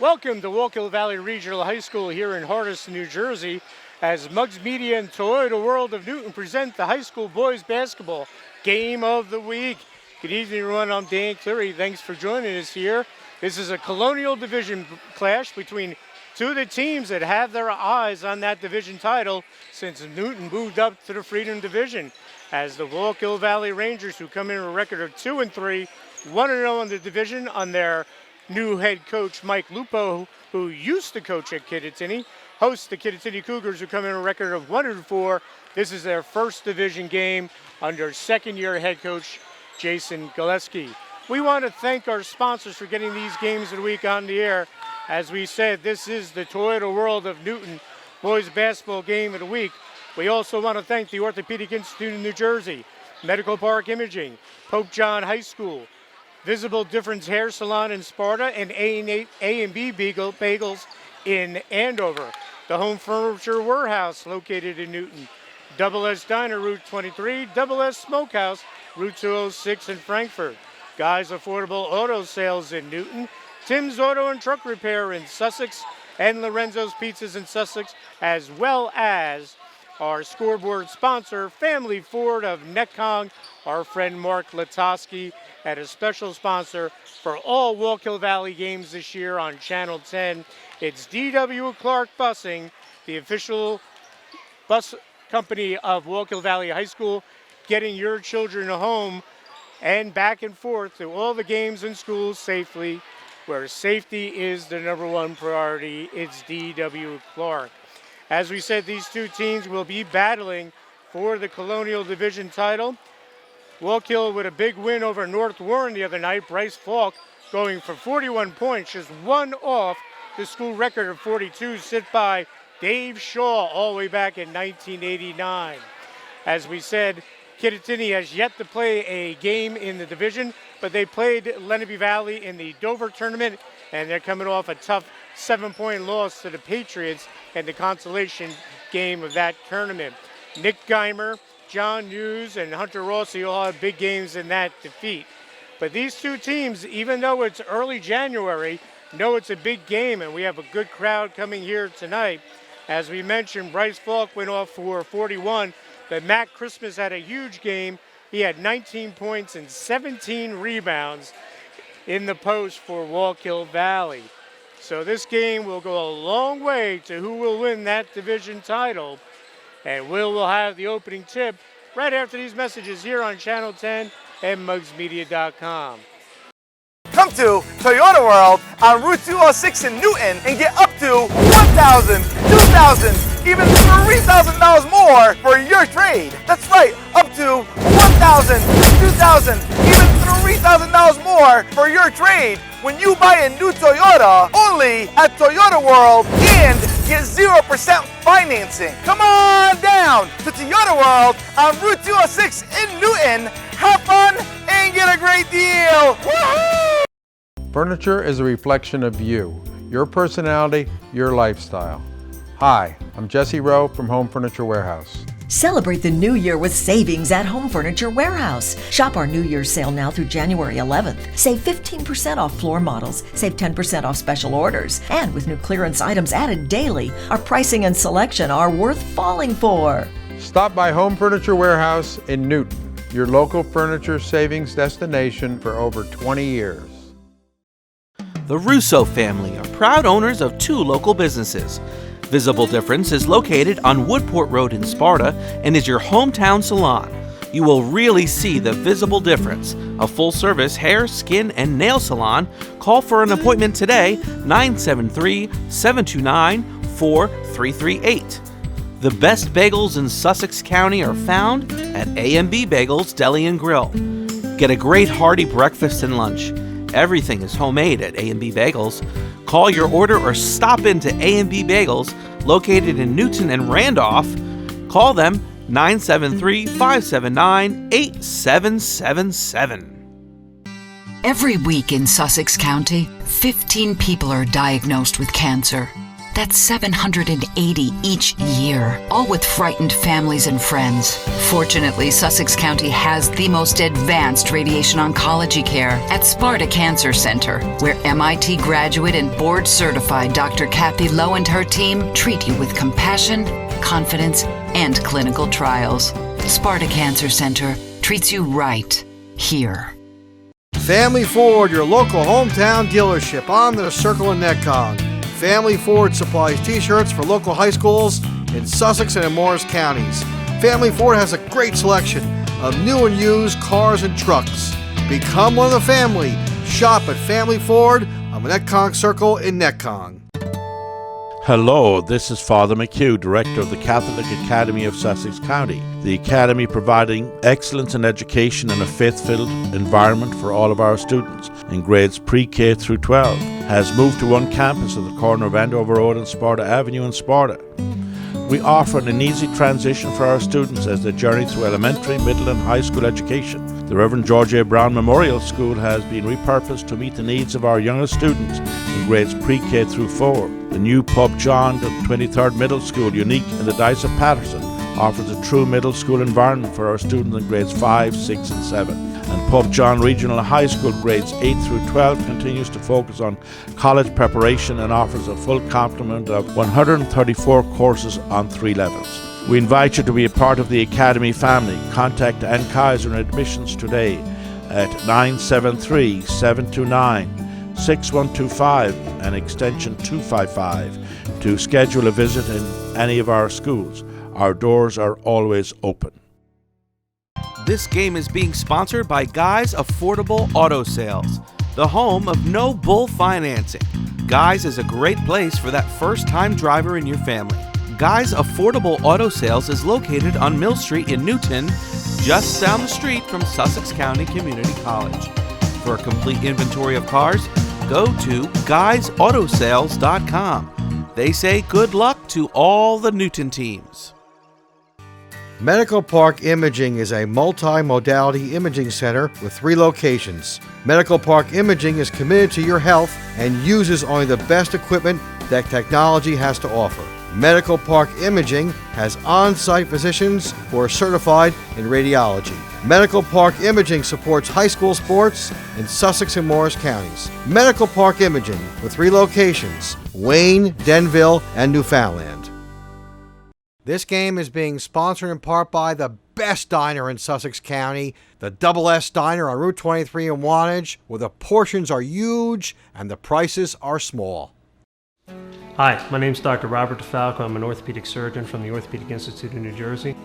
Welcome to Wallkill Valley Regional High School here in Hardison, New Jersey, as Muggs Media and Toyota World of Newton present the high school boys basketball game of the week. Good evening, everyone. I'm Dan Cleary. Thanks for joining us here. This is a Colonial Division clash between two of the teams that have their eyes on that division title since Newton moved up to the Freedom Division, as the Wallkill Valley Rangers, who come in with a record of 2-3, 1-0 in the division on their new head coach Mike Lupo, who used to coach at Kittatinny, hosts the Kittatinny Cougars, who come in a record of 1-4. This is their first division game under second-year head coach Jason Gillespie. We want to thank our sponsors for getting these games of the week on the air. As we said, this is the Toyota World of Newton boys basketball game of the week. We also want to thank the Orthopedic Institute in New Jersey, Medical Park Imaging, Pope John High School, Visible Difference Hair Salon in Sparta, and A&B Bagels in Andover. The Home Furniture Warehouse located in Newton. Double S Diner, Route 23. Double S Smokehouse, Route 206 in Frankfurt. Guys Affordable Auto Sales in Newton. Tim's Auto and Truck Repair in Sussex. And Lorenzo's Pizzas in Sussex, as well as our scoreboard sponsor, Family Ford of Netcong, our friend Mark Latosky, and a special sponsor for all Wallkill Valley games this year on Channel 10. It's D.W. Clark Busing, the official bus company of Wallkill Valley High School, getting your children home and back and forth to all the games and schools safely, where safety is the number one priority. It's D.W. Clark. As we said, these two teams will be battling for the Colonial Division title. Wallkill with a big win over North Warren the other night. Bryce Falk going for 41 points, just one off the school record of 42, set by Dave Shaw all the way back in 1989. As we said, Kittatinny has yet to play a game in the division, but they played Lenape Valley in the Dover tournament, and they're coming off a tough 7-point loss to the Patriots in the consolation game of that tournament. Nick Geimer, John Hughes, and Hunter Rossi all have big games in that defeat. But these two teams, even though it's early January, know it's a big game, and we have a good crowd coming here tonight. As we mentioned, Bryce Falk went off for 41, but Matt Christmas had a huge game. He had 19 points and 17 rebounds in the post for Wallkill Valley. So this game will go a long way to who will win that division title. And we'll have the opening tip right after these messages here on Channel 10 and MuggsMedia.com. Come to Toyota World on Route 206 in Newton and get up to $1,000, $2,000, even $3,000 more for your trade. That's right, up to $1,000, $2,000, even $3,000 more for your trade when you buy a new Toyota only at Toyota World and get 0% financing. Come on down to Toyota World on Route 206 in Newton. Have fun and get a great deal. Woohoo! Furniture is a reflection of you, your personality, your lifestyle. Hi, I'm Jesse Rowe from Home Furniture Warehouse. Celebrate the new year with savings at Home Furniture Warehouse. Shop our New Year's sale now through January 11th. Save 15% off floor models. Save 10% off special orders. And with new clearance items added daily, our pricing and selection are worth falling for. Stop by Home Furniture Warehouse in Newton, your local furniture savings destination for over 20 years. The Russo family are proud owners of two local businesses. Visible Difference is located on Woodport Road in Sparta and is your hometown salon. You will really see the visible difference. A full-service hair, skin, and nail salon. Call for an appointment today, 973-729-4338. The best bagels in Sussex County are found at A&B Bagels Deli and Grill. Get a great hearty breakfast and lunch. Everything is homemade at A&B Bagels. Call your order or stop into A&B Bagels, located in Newton and Randolph. Call them 973-579-8777. Every week in Sussex County, 15 people are diagnosed with cancer. That's 780 each year, all with frightened families and friends. Fortunately, Sussex County has the most advanced radiation oncology care at Sparta Cancer Center, where MIT graduate and board-certified Dr. Kathy Lowe and her team treat you with compassion, confidence, and clinical trials. Sparta Cancer Center treats you right here. Family Ford, your local hometown dealership on the Circle in Netcong. Family Ford supplies t-shirts for local high schools in Sussex and in Morris counties. Family Ford has a great selection of new and used cars and trucks. Become one of the family. Shop at Family Ford on the Netcong Circle in Netcong. Hello, this is Father McHugh, Director of the Catholic Academy of Sussex County. The Academy, providing excellence in education and a faith-filled environment for all of our students in grades pre-K through 12, has moved to one campus at the corner of Andover Road and Sparta Avenue in Sparta. We offer an easy transition for our students as they journey through elementary, middle and high school education. The Reverend George A. Brown Memorial School has been repurposed to meet the needs of our youngest students in grades pre-K through 4. The new Pub John, the 23rd Middle School, unique in the Dice of Patterson, offers a true middle school environment for our students in grades 5, 6 and 7. And Pub John Regional High School grades 8 through 12 continues to focus on college preparation and offers a full complement of 134 courses on 3 levels. We invite you to be a part of the Academy family. Contact Ann Kaiser in admissions today at 973-729-6125 and extension 255 to schedule a visit in any of our schools. Our doors are always open. This game is being sponsored by Guy's Affordable Auto Sales, the home of no bull financing. Guy's is a great place for that first-time driver in your family. Guy's Affordable Auto Sales is located on Mill Street in Newton, just down the street from Sussex County Community College. For a complete inventory of cars, go to guysautosales.com. They say good luck to all the Newton teams. Medical Park Imaging is a multi-modality imaging center with 3 locations. Medical Park Imaging is committed to your health and uses only the best equipment that technology has to offer. Medical Park Imaging has on-site physicians who are certified in radiology. Medical Park Imaging supports high school sports in Sussex and Morris counties. Medical Park Imaging with 3 locations, Wayne, Denville, and Newfoundland. This game is being sponsored in part by the best diner in Sussex County, the Double S Diner on Route 23 in Wantage, where the portions are huge and the prices are small. Hi, my name is Dr. Robert DeFalco. I'm an orthopedic surgeon from the Orthopedic Institute of New Jersey.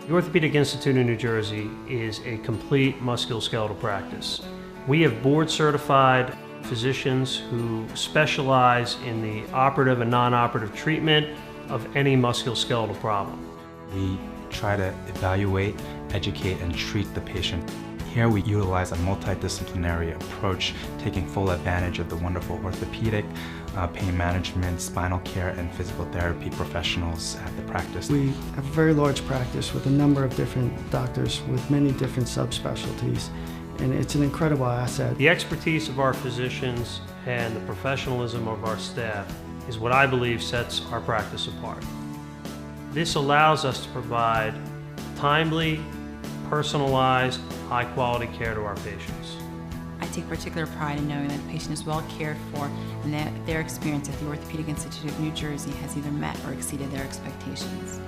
The Orthopedic Institute of New Jersey is a complete musculoskeletal practice. We have board-certified physicians who specialize in the operative and non-operative treatment of any musculoskeletal problem. We try to evaluate, educate, and treat the patient. Here we utilize a multidisciplinary approach, taking full advantage of the wonderful orthopedic, pain management, spinal care, and physical therapy professionals at the practice. We have a very large practice with a number of different doctors with many different subspecialties, and it's an incredible asset. The expertise of our physicians and the professionalism of our staff is what I believe sets our practice apart. This allows us to provide timely, personalized, high-quality care to our patients. I take particular pride in knowing that the patient is well cared for and that their experience at the Orthopedic Institute of New Jersey has either met or exceeded their expectations.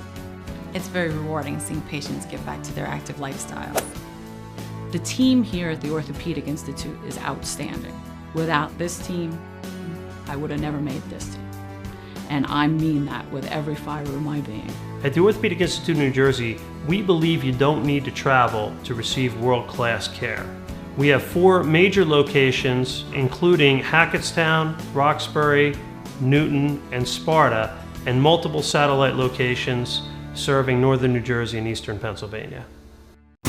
It's very rewarding seeing patients get back to their active lifestyles. The team here at the Orthopedic Institute is outstanding. Without this team, I would have never made this team. And I mean that with every fiber of my being. At the Orthopedic Institute of New Jersey, we believe you don't need to travel to receive world-class care. We have 4 major locations, including Hackettstown, Roxbury, Newton, and Sparta, and multiple satellite locations serving northern New Jersey and eastern Pennsylvania.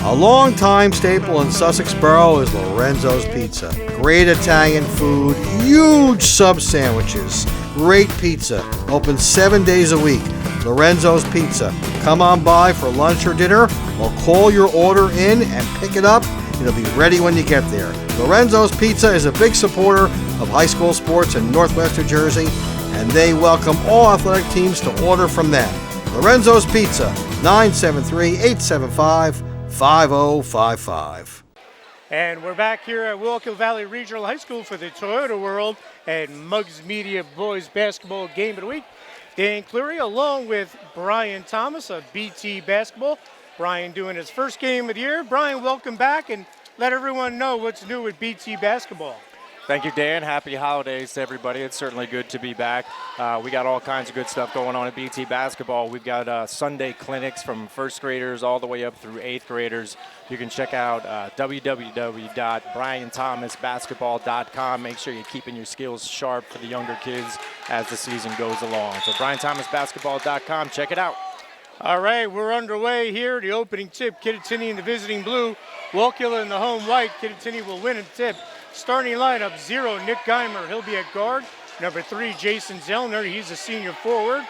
A long-time staple in Sussex Borough is Lorenzo's Pizza. Great Italian food, huge sub sandwiches, great pizza. Open 7 days a week. Lorenzo's Pizza. Come on by for lunch or dinner, or call your order in and pick it up. It'll be ready when you get there. Lorenzo's Pizza is a big supporter of high school sports in Northwest New Jersey and they welcome all athletic teams to order from them. Lorenzo's Pizza, 973-875-5055. And we're back here at Wallkill Valley Regional High School for the Toyota World and Muggs Media Boys Basketball Game of the Week. Dan Cleary along with Brian Thomas of BT Basketball. Brian doing his first game of the year. Brian, welcome back, and let everyone know what's new with BT Basketball. Thank you, Dan. Happy holidays to everybody. It's certainly good to be back. We got all kinds of good stuff going on at BT Basketball. We've got Sunday clinics from first graders all the way up through eighth graders. You can check out www.brianthomasbasketball.com. Make sure you're keeping your skills sharp for the younger kids as the season goes along. So brianthomasbasketball.com, check it out. All right, we're underway here. The opening tip, Kittatinny in the visiting blue. Wallkill in the home white. Kittatinny will win in tip. Starting lineup, 0, Nick Geimer. He'll be at guard. Number 3, Jason Zellner. He's a senior forward.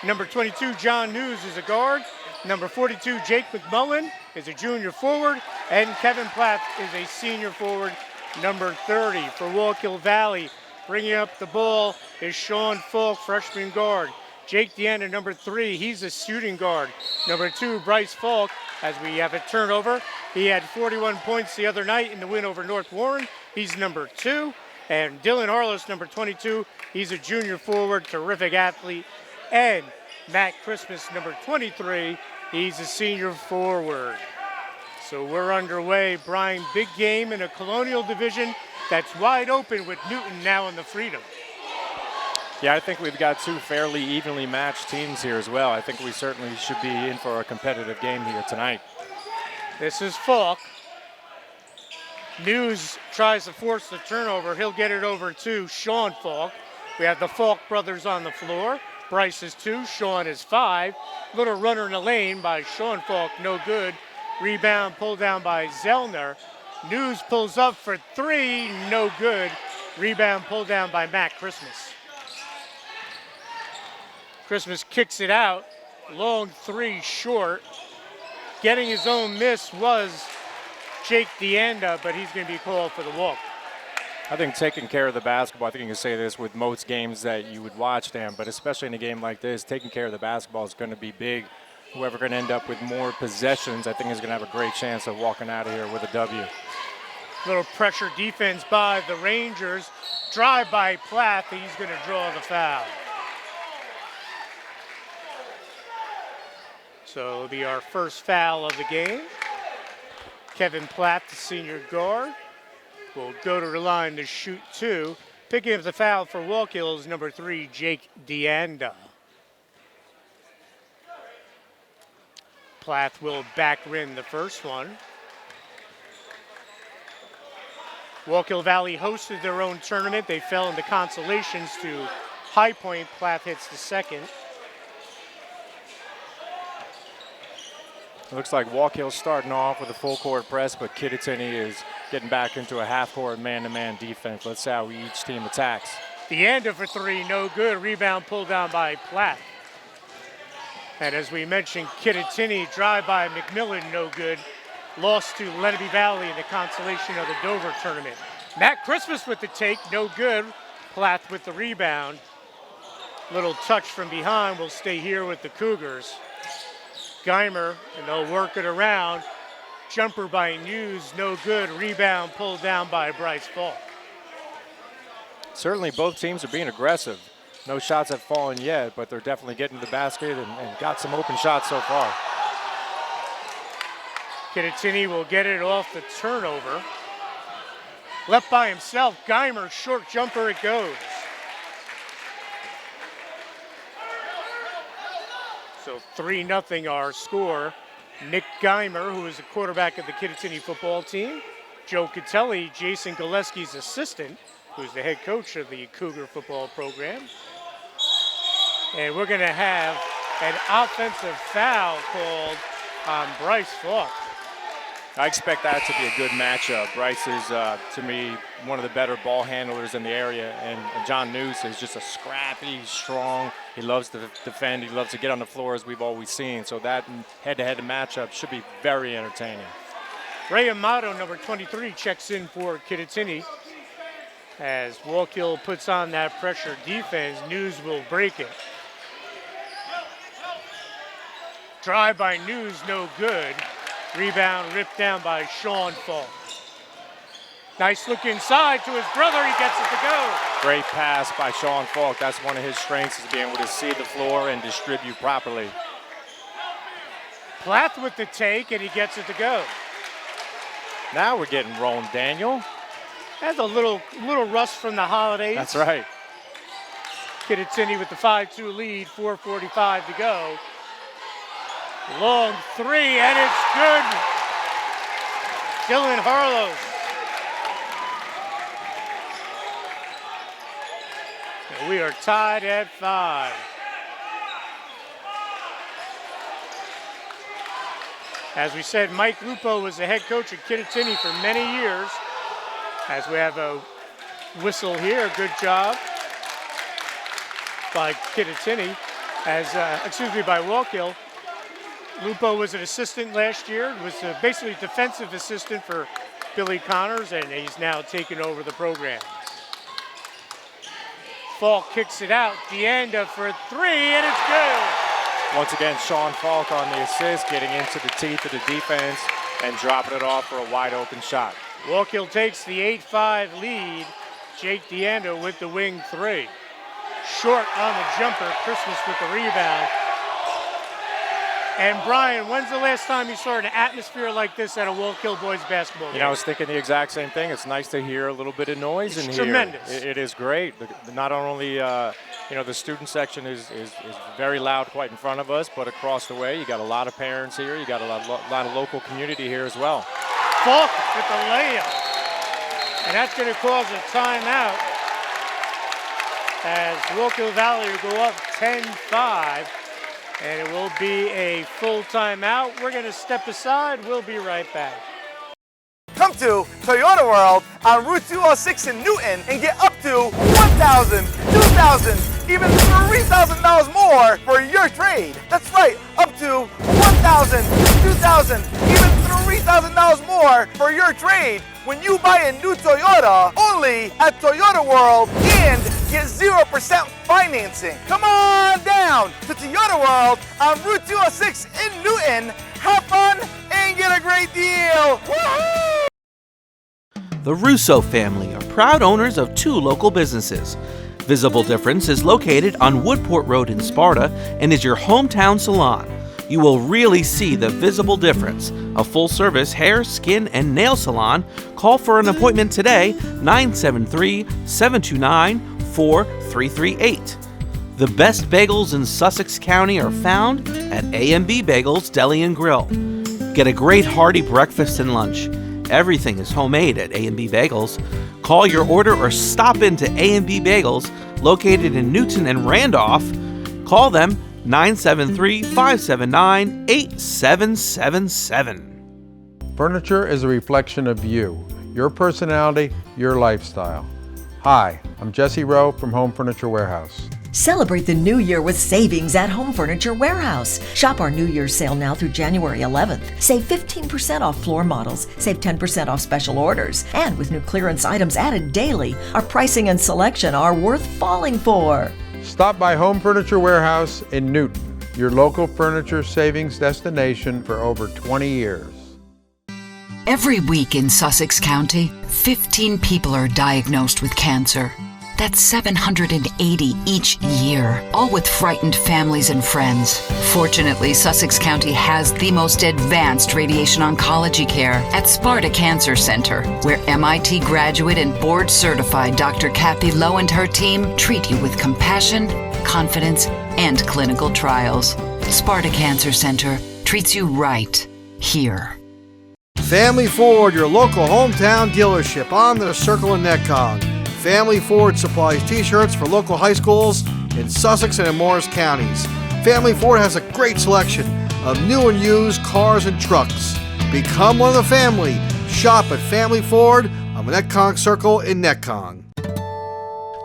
Number 22, John News is a guard. Number 42, Jake McMullen is a junior forward. And Kevin Platt is a senior forward, number 30. For Wallkill Valley, bringing up the ball is Sean Falk, freshman guard. Jake Deanna, number 3, he's a shooting guard. Number 2, Bryce Falk, as we have a turnover. He had 41 points the other night in the win over North Warren. He's number 2. And Dylan Harless, number 22, he's a junior forward, terrific athlete. And Matt Christmas, number 23, he's a senior forward. So we're underway. Brian, big game in a Colonial division that's wide open with Newton now in the Freedom. Yeah, I think we've got two fairly evenly matched teams here as well. I think we certainly should be in for a competitive game here tonight. This is Falk. News tries to force the turnover. He'll get it over to Sean Falk. We have the Falk brothers on the floor. Bryce is 2, Sean is 5. Little runner in the lane by Sean Falk, no good. Rebound pulled down by Zellner. News pulls up for 3, no good. Rebound pulled down by Matt Christmas. Christmas kicks it out. Long 3 short. Getting his own miss was Jake Deanda, but he's going to be called for the walk. I think taking care of the basketball, I think you can say this with most games that you would watch, Dan, but especially in a game like this, taking care of the basketball is going to be big. Whoever going to end up with more possessions, I think is going to have a great chance of walking out of here with a W. Little pressure defense by the Rangers. Drive by Plath, he's going to draw the foul. So it'll be our first foul of the game. Kevin Platt, the senior guard, will go to the line to shoot 2. Picking up the foul for Wallkill is number 3, Jake Deanda. Plath will back rim the first one. Wallkill Valley hosted their own tournament. They fell into consolations to High Point. Plath hits the second. It looks like Wallkill's starting off with a full court press, but Kittatinny is getting back into a half-court man-to-man defense. Let's see how each team attacks. Deanda for 3, no good. Rebound pulled down by Platt. And as we mentioned, Kittatinny, drive by McMillan, no good. Lost to Lenape Valley in the consolation of the Dover tournament. Matt Christmas with the take, no good. Platt with the rebound. Little touch from behind will stay here with the Cougars. Geimer, and they'll work it around. Jumper by News, no good. Rebound pulled down by Bryce Falk. Certainly both teams are being aggressive. No shots have fallen yet, but they're definitely getting to the basket and got some open shots so far. Kittatinny will get it off the turnover. Left by himself, Geimer, short jumper, it goes. So 3-0 our score. Nick Geimer, who is the quarterback of the Kittatinny football team. Joe Catelli, Jason Gillespie's assistant, who's the head coach of the Cougar football program. And we're going to have an offensive foul called on Bryce Falk. I expect that to be a good matchup. Bryce is, to me, one of the better ball handlers in the area, and John News is just a scrappy, strong. He loves to defend. He loves to get on the floor, as we've always seen. So that head-to-head matchup should be very entertaining. Ray Amato, number 23, checks in for Kittatinny. As Wallkill puts on that pressure defense, News will break it. Drive by News, no good. Rebound ripped down by Sean Falk. Nice look inside to his brother, he gets it to go. Great pass by Sean Falk. That's one of his strengths, is being able to see the floor and distribute properly. Plath with the take, and he gets it to go. Now we're getting rolling, Daniel. That's a little rust from the holidays. That's right. Kittatinny with the 5-2 lead, 4:45 to go. Long three, and it's good. Dylan Harlow. And we are tied at 5. As we said, Mike Lupo was the head coach at Kittatinny for many years. As we have a whistle here, good job by Kittatinny, by Wallkill. Lupo was an assistant last year, was basically defensive assistant for Billy Connors, and he's now taken over the program. Falk kicks it out, Deanda for 3, and it's good. Once again, Sean Falk on the assist, getting into the teeth of the defense and dropping it off for a wide open shot. Wallkill takes the 8-5 lead. Jake Deanda with the wing 3. Short on the jumper, Christmas with the rebound. And Brian, when's the last time you saw an atmosphere like this at a Wallkill boys basketball game? You know, I was thinking the exact same thing. It's nice to hear a little bit of noise in here. Tremendous. It is great. Not only, the student section is very loud quite in front of us, but across the way, you got a lot of parents here. You got a lot of local community here as well. Falk with the layup. And that's going to cause a timeout as Wallkill Valley will go up 10-5. And it will be a full timeout. We're going to step aside. We'll be right back. Come to Toyota World on Route 206 in Newton and get up to $1,000, $2,000, even $3,000 more for your trade. That's right, up to $1,000, $2,000, even $3,000 more for your trade when you buy a new Toyota only at Toyota World and get 0% financing. Come on down to Toyota World on Route 206 in Newton. Have fun and get a great deal. Woohoo! The Russo family are proud owners of 2 local businesses. Visible Difference is located on Woodport Road in Sparta and is your hometown salon. You will really see the visible difference. A full-service hair, skin, and nail salon. Call for an appointment today, 973-729-4338. The best bagels in Sussex County are found at A&B Bagels Deli and Grill. Get a great hearty breakfast and lunch. Everything is homemade at A&B Bagels. Call your order or stop into A&B Bagels, located in Newton and Randolph. Call them 973-579-8777. Furniture is a reflection of you, your personality, your lifestyle. Hi, I'm Jesse Rowe from Home Furniture Warehouse. Celebrate the new year with savings at Home Furniture Warehouse. Shop our New Year's sale now through January 11th. Save 15% off floor models. Save 10% off special orders. And with new clearance items added daily, our pricing and selection are worth falling for. Stop by Home Furniture Warehouse in Newton, your local furniture savings destination for over 20 years. Every week in Sussex County, 15 people are diagnosed with cancer. That's 780 each year, all with frightened families and friends. Fortunately, Sussex County has the most advanced radiation oncology care at Sparta Cancer Center, where MIT graduate and board-certified Dr. Kathy Lowe and her team treat you with compassion, confidence, and clinical trials. Sparta Cancer Center treats you right here. Family Ford, your local hometown dealership on the Circle in Netcong. Family Ford supplies t-shirts for local high schools in Sussex and in Morris counties. Family Ford has a great selection of new and used cars and trucks. Become one of the family. Shop at Family Ford on the Netcong Circle in Netcong.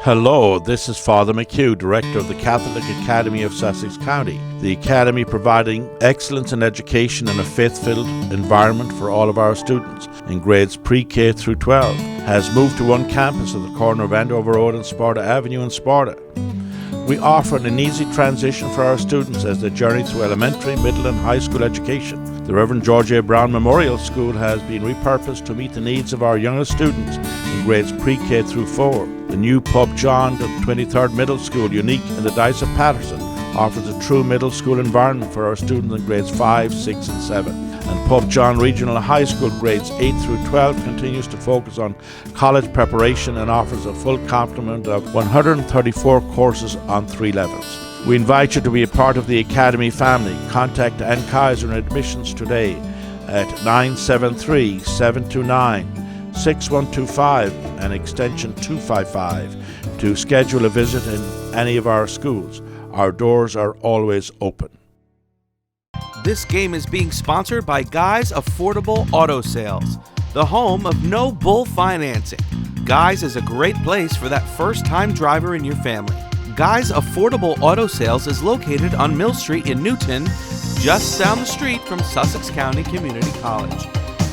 Hello, this is Father McHugh, Director of the Catholic Academy of Sussex County. The Academy providing excellence in education and a faith-filled environment for all of our students in grades pre-K through 12. has moved to one campus at the corner of Andover Road and Sparta Avenue in Sparta. We offer an easy transition for our students as they journey through elementary, middle and high school education. The Reverend George A. Brown Memorial School has been repurposed to meet the needs of our youngest students in grades pre-K through 4. The new Pub John at 23rd Middle School, unique in the Dice of Patterson, offers a true middle school environment for our students in grades 5, 6 and 7. And Pub John Regional High School grades 8 through 12 continues to focus on college preparation and offers a full complement of 134 courses on 3 levels. We invite you to be a part of the Academy family. Contact Ann Kaiser in admissions today at 973-729-6125 and extension 255 to schedule a visit in any of our schools. Our doors are always open. This game is being sponsored by Guy's Affordable Auto Sales, the home of no bull financing. Guy's is a great place for that first-time driver in your family. Guy's Affordable Auto Sales is located on Mill Street in Newton, just down the street from Sussex County Community College.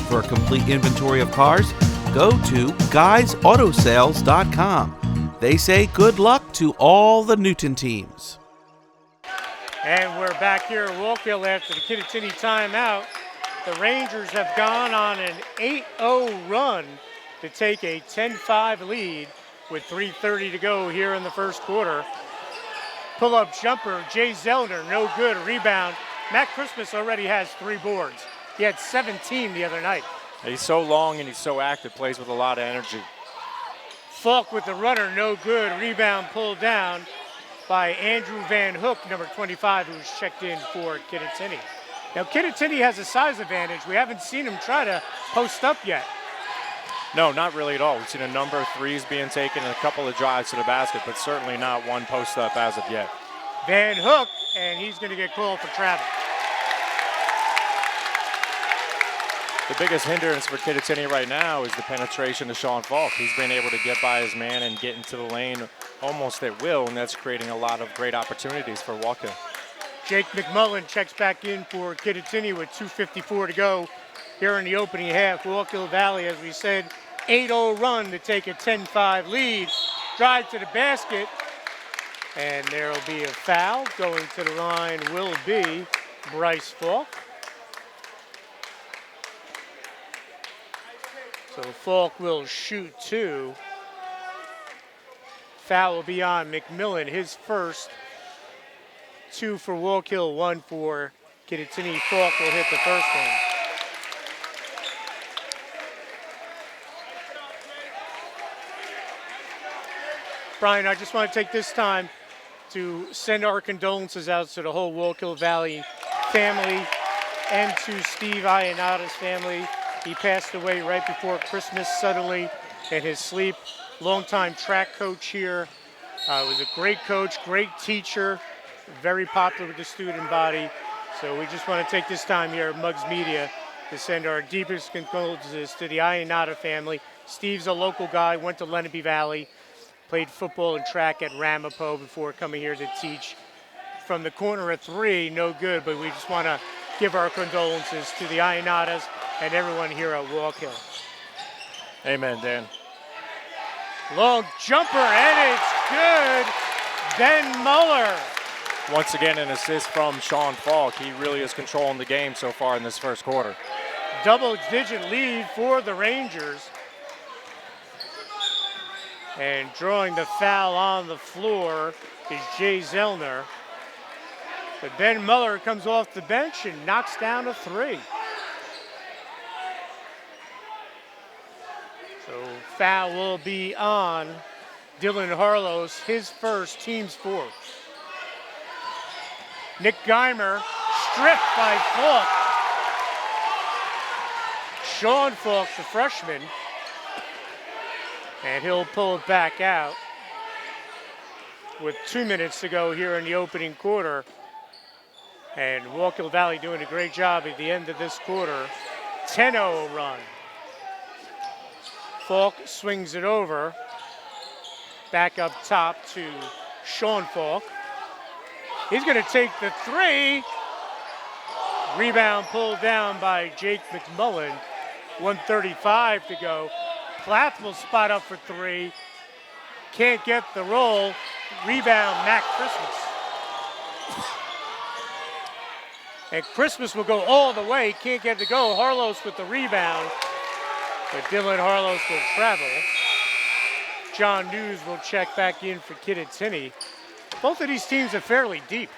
For a complete inventory of cars, go to guysautosales.com. They say good luck to all the Newton teams. And we're back here at Wallkill after the Kittatinny timeout. The Rangers have gone on an 8-0 run to take a 10-5 lead with 3:30 to go here in the first quarter. Pull-up jumper, Jay Zellner, no good. Rebound. Matt Christmas already has 3 boards. He had 17 the other night. He's so long and he's so active, plays with a lot of energy. Falk with the runner, no good. Rebound pulled down by Andrew Van Hook, number 25, who's checked in for Kittatinny. Now, Kittatinny has a size advantage. We haven't seen him try to post up yet. No, not really at all. We've seen a number of threes being taken and a couple of drives to the basket, but certainly not one post up as of yet. Van Hook, and he's going to get called for travel. The biggest hindrance for Kittatinny right now is the penetration to Sean Falk. He's been able to get by his man and get into the lane almost at will, and that's creating a lot of great opportunities for Wallkill. Jake McMullen checks back in for Kittatinny with 2:54 to go here in the opening half. Wallkill Valley, as we said, 8-0 run to take a 10-5 lead. Drive to the basket, and there will be a foul. Going to the line will be Bryce Falk. So Falk will shoot 2. Foul will be on McMillan, his first. 2 for Wallkill, 1 for Kittatinny. Falk will hit the first one. Brian, I just want to take this time to send our condolences out to the whole Wallkill Valley family and to Steve Ionata's family. He passed away right before Christmas suddenly in his sleep. Longtime track coach here. Was a great coach, great teacher, very popular with the student body. So we just want to take this time here at Muggs Media to send our deepest condolences to the Ionata family. Steve's a local guy, went to Lenape Valley, played football and track at Ramapo before coming here to teach. From the corner of 3, no good, but we just want to give our condolences to the Ionatas and everyone here at Wallkill. Amen, Dan. Long jumper, and it's good. Ben Muller. Once again, an assist from Sean Falk. He really is controlling the game so far in this first quarter. Double-digit lead for the Rangers. And drawing the foul on the floor is Jay Zellner. But Ben Muller comes off the bench and knocks down a 3. So foul will be on Dylan Harlos, his first, team's 4th. Nick Geimer stripped by Falk. Sean Falk, the freshman, and he'll pull it back out with 2 minutes to go here in the opening quarter. And Wallkill Valley doing a great job at the end of this quarter. 10-0 run. Falk swings it over. Back up top to Sean Falk. He's going to take the 3. Rebound pulled down by Jake McMullen. 1:35 to go. Plath will spot up for three. Can't get the roll. Rebound, Mac Christmas. And Christmas will go all the way. Can't get it to go. Harlos with the rebound. But Dylan Harlos will travel. John News will check back in for Kittatinny. Both of these teams are fairly deep.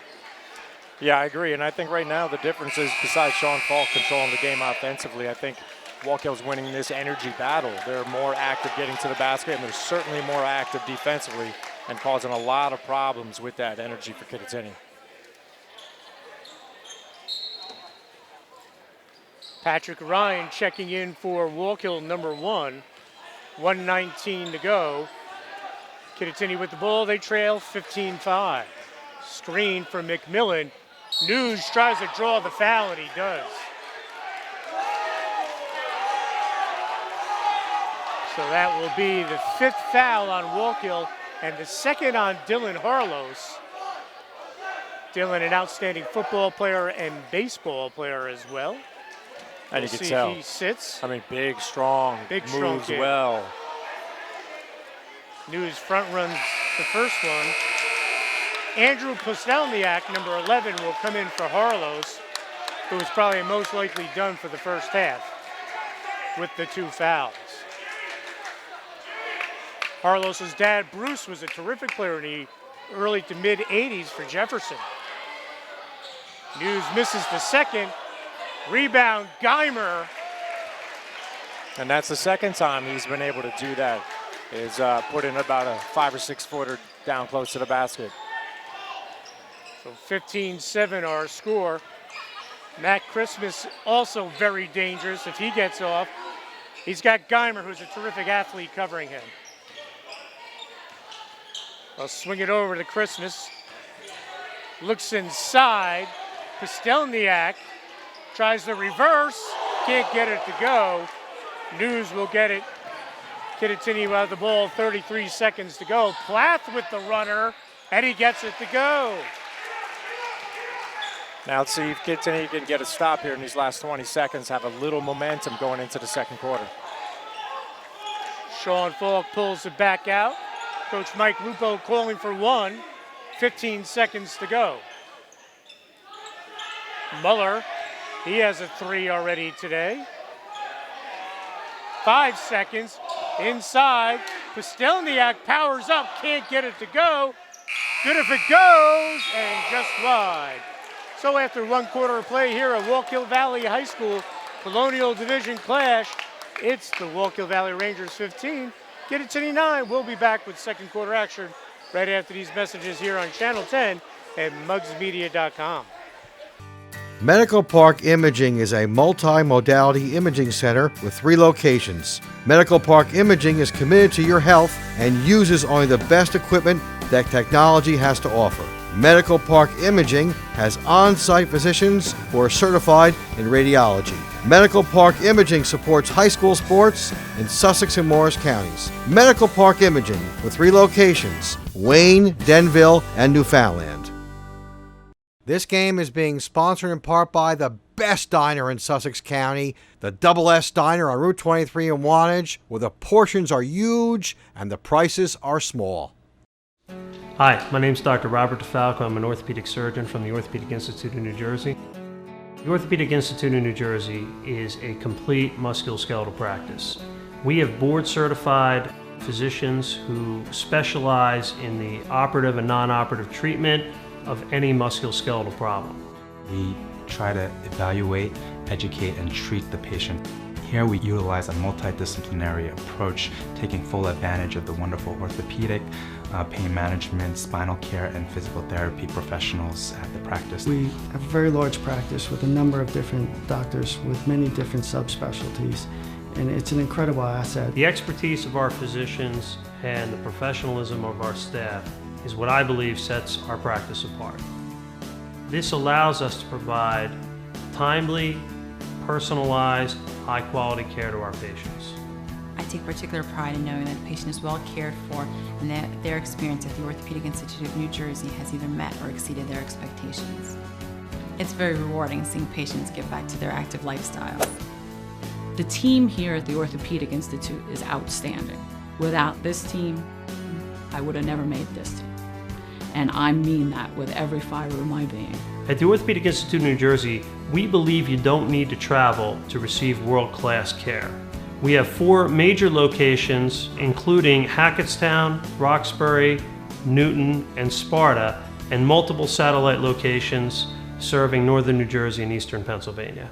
Yeah, I agree. And I think right now the difference is, besides Sean Falk controlling the game offensively, I think Wallkill's winning this energy battle. They're more active getting to the basket, and they're certainly more active defensively and causing a lot of problems with that energy for Kittatinny. Patrick Ryan checking in for Wallkill number 1. 1:19 to go. Kittatinny with the ball. They trail 15-5. Screen for McMillan. News tries to draw the foul, and he does. So that will be the 5th foul on Wallkill and the 2nd on Dylan Harlos. Dylan, an outstanding football player and baseball player as well. And We'll you can see tell. if he sits. I mean, big, strong, moves kid. well. News front runs the first one. Andrew Postelniak, number 11, will come in for Harlos, who was probably most likely done for the first half with the 2 fouls. Harlos's dad, Bruce, was a terrific player in the early to mid 80s for Jefferson. News misses the second. Rebound, Geimer. And that's the second time he's been able to do that, is put in about a 5 or 6 footer down close to the basket. So 15-7 our score. Matt Christmas also very dangerous if he gets off. He's got Geimer, who's a terrific athlete, covering him. I'll swing it over to Christmas. Looks inside. Postelniak tries the reverse. Can't get it to go. News will get it. Kittatinny will have the ball, 33 seconds to go. Plath with the runner, and he gets it to go. Now let's see if Kittatinny can get a stop here in these last 20 seconds, have a little momentum going into the second quarter. Sean Falk pulls it back out. Coach Mike Lupo calling for 1. 15 seconds to go. Muller, he has a 3 already today. 5 seconds. Inside. Postelniak powers up. Can't get it to go. Good if it goes. And just wide. So after 1 quarter of play here at Wallkill Valley High School, Colonial Division clash, it's the Wallkill Valley Rangers 15. Kittatinny 9. We'll be back with second quarter action right after these messages here on Channel 10 and mugsmedia.com. Medical Park Imaging is a multi-modality imaging center with 3 locations. Medical Park Imaging is committed to your health and uses only the best equipment that technology has to offer. Medical Park Imaging has on-site physicians who are certified in radiology. Medical Park Imaging supports high school sports in Sussex and Morris counties. Medical Park Imaging with 3 locations: Wayne, Denville, and Newfoundland. This game is being sponsored in part by the best diner in Sussex County, the Double S Diner on Route 23 in Wantage, where the portions are huge and the prices are small. Hi, my name is Dr. Robert DeFalco. I'm an orthopedic surgeon from the Orthopedic Institute of New Jersey. The Orthopedic Institute of New Jersey is a complete musculoskeletal practice. We have board-certified physicians who specialize in the operative and non-operative treatment of any musculoskeletal problem. We try to evaluate, educate, and treat the patient. Here we utilize a multidisciplinary approach, taking full advantage of the wonderful orthopedic, pain management, spinal care, and physical therapy professionals at the practice. We have a very large practice with a number of different doctors with many different subspecialties, and it's an incredible asset. The expertise of our physicians and the professionalism of our staff is what I believe sets our practice apart. This allows us to provide timely, personalized, high-quality care to our patients. I take particular pride in knowing that the patient is well cared for and that their experience at the Orthopedic Institute of New Jersey has either met or exceeded their expectations. It's very rewarding seeing patients get back to their active lifestyles. The team here at the Orthopedic Institute is outstanding. Without this team, I would have never made this team. And I mean that with every fiber of my being. At the Orthopedic Institute of New Jersey, we believe you don't need to travel to receive world-class care. We have 4 major locations, including Hackettstown, Roxbury, Newton, and Sparta, and multiple satellite locations serving northern New Jersey and eastern Pennsylvania.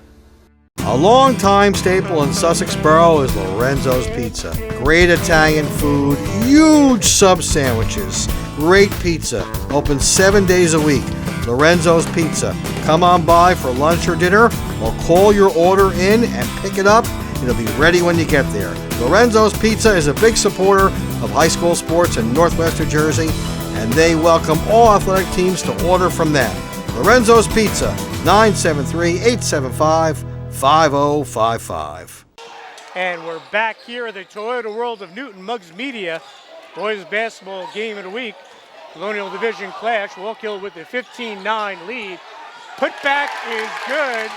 A long-time staple in Sussex Borough is Lorenzo's Pizza. Great Italian food, huge sub sandwiches, great pizza. Open 7 days a week. Lorenzo's Pizza. Come on by for lunch or dinner, or call your order in and pick it up. It'll be ready when you get there. Lorenzo's Pizza is a big supporter of high school sports in Northwest New Jersey, and they welcome all athletic teams to order from them. Lorenzo's Pizza, 973-875-5055. And we're back here at the Toyota World of Newton Muggs Media boys basketball game of the week. Colonial Division clash. Wallkill with the 15-9 lead. Putback is good.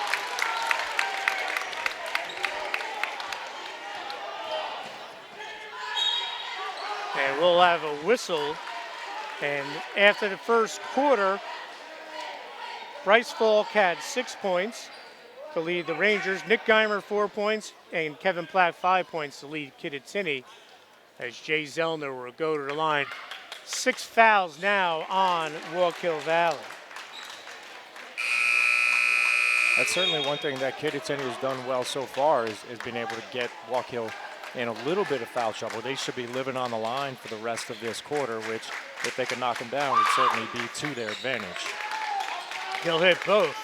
And we'll have a whistle. And after the first quarter, Bryce Falk had 6 points to lead the Rangers. Nick Geimer 4 points, and Kevin Platt 5 points to lead Kittatinny, as Jay Zellner will go to the line. 6 fouls now on Wallkill Valley. That's certainly one thing that Kittatinny has done well so far is being able to get Wallkill in a little bit of foul trouble. They should be living on the line for the rest of this quarter, which, if they can knock them down, would certainly be to their advantage. He'll hit both.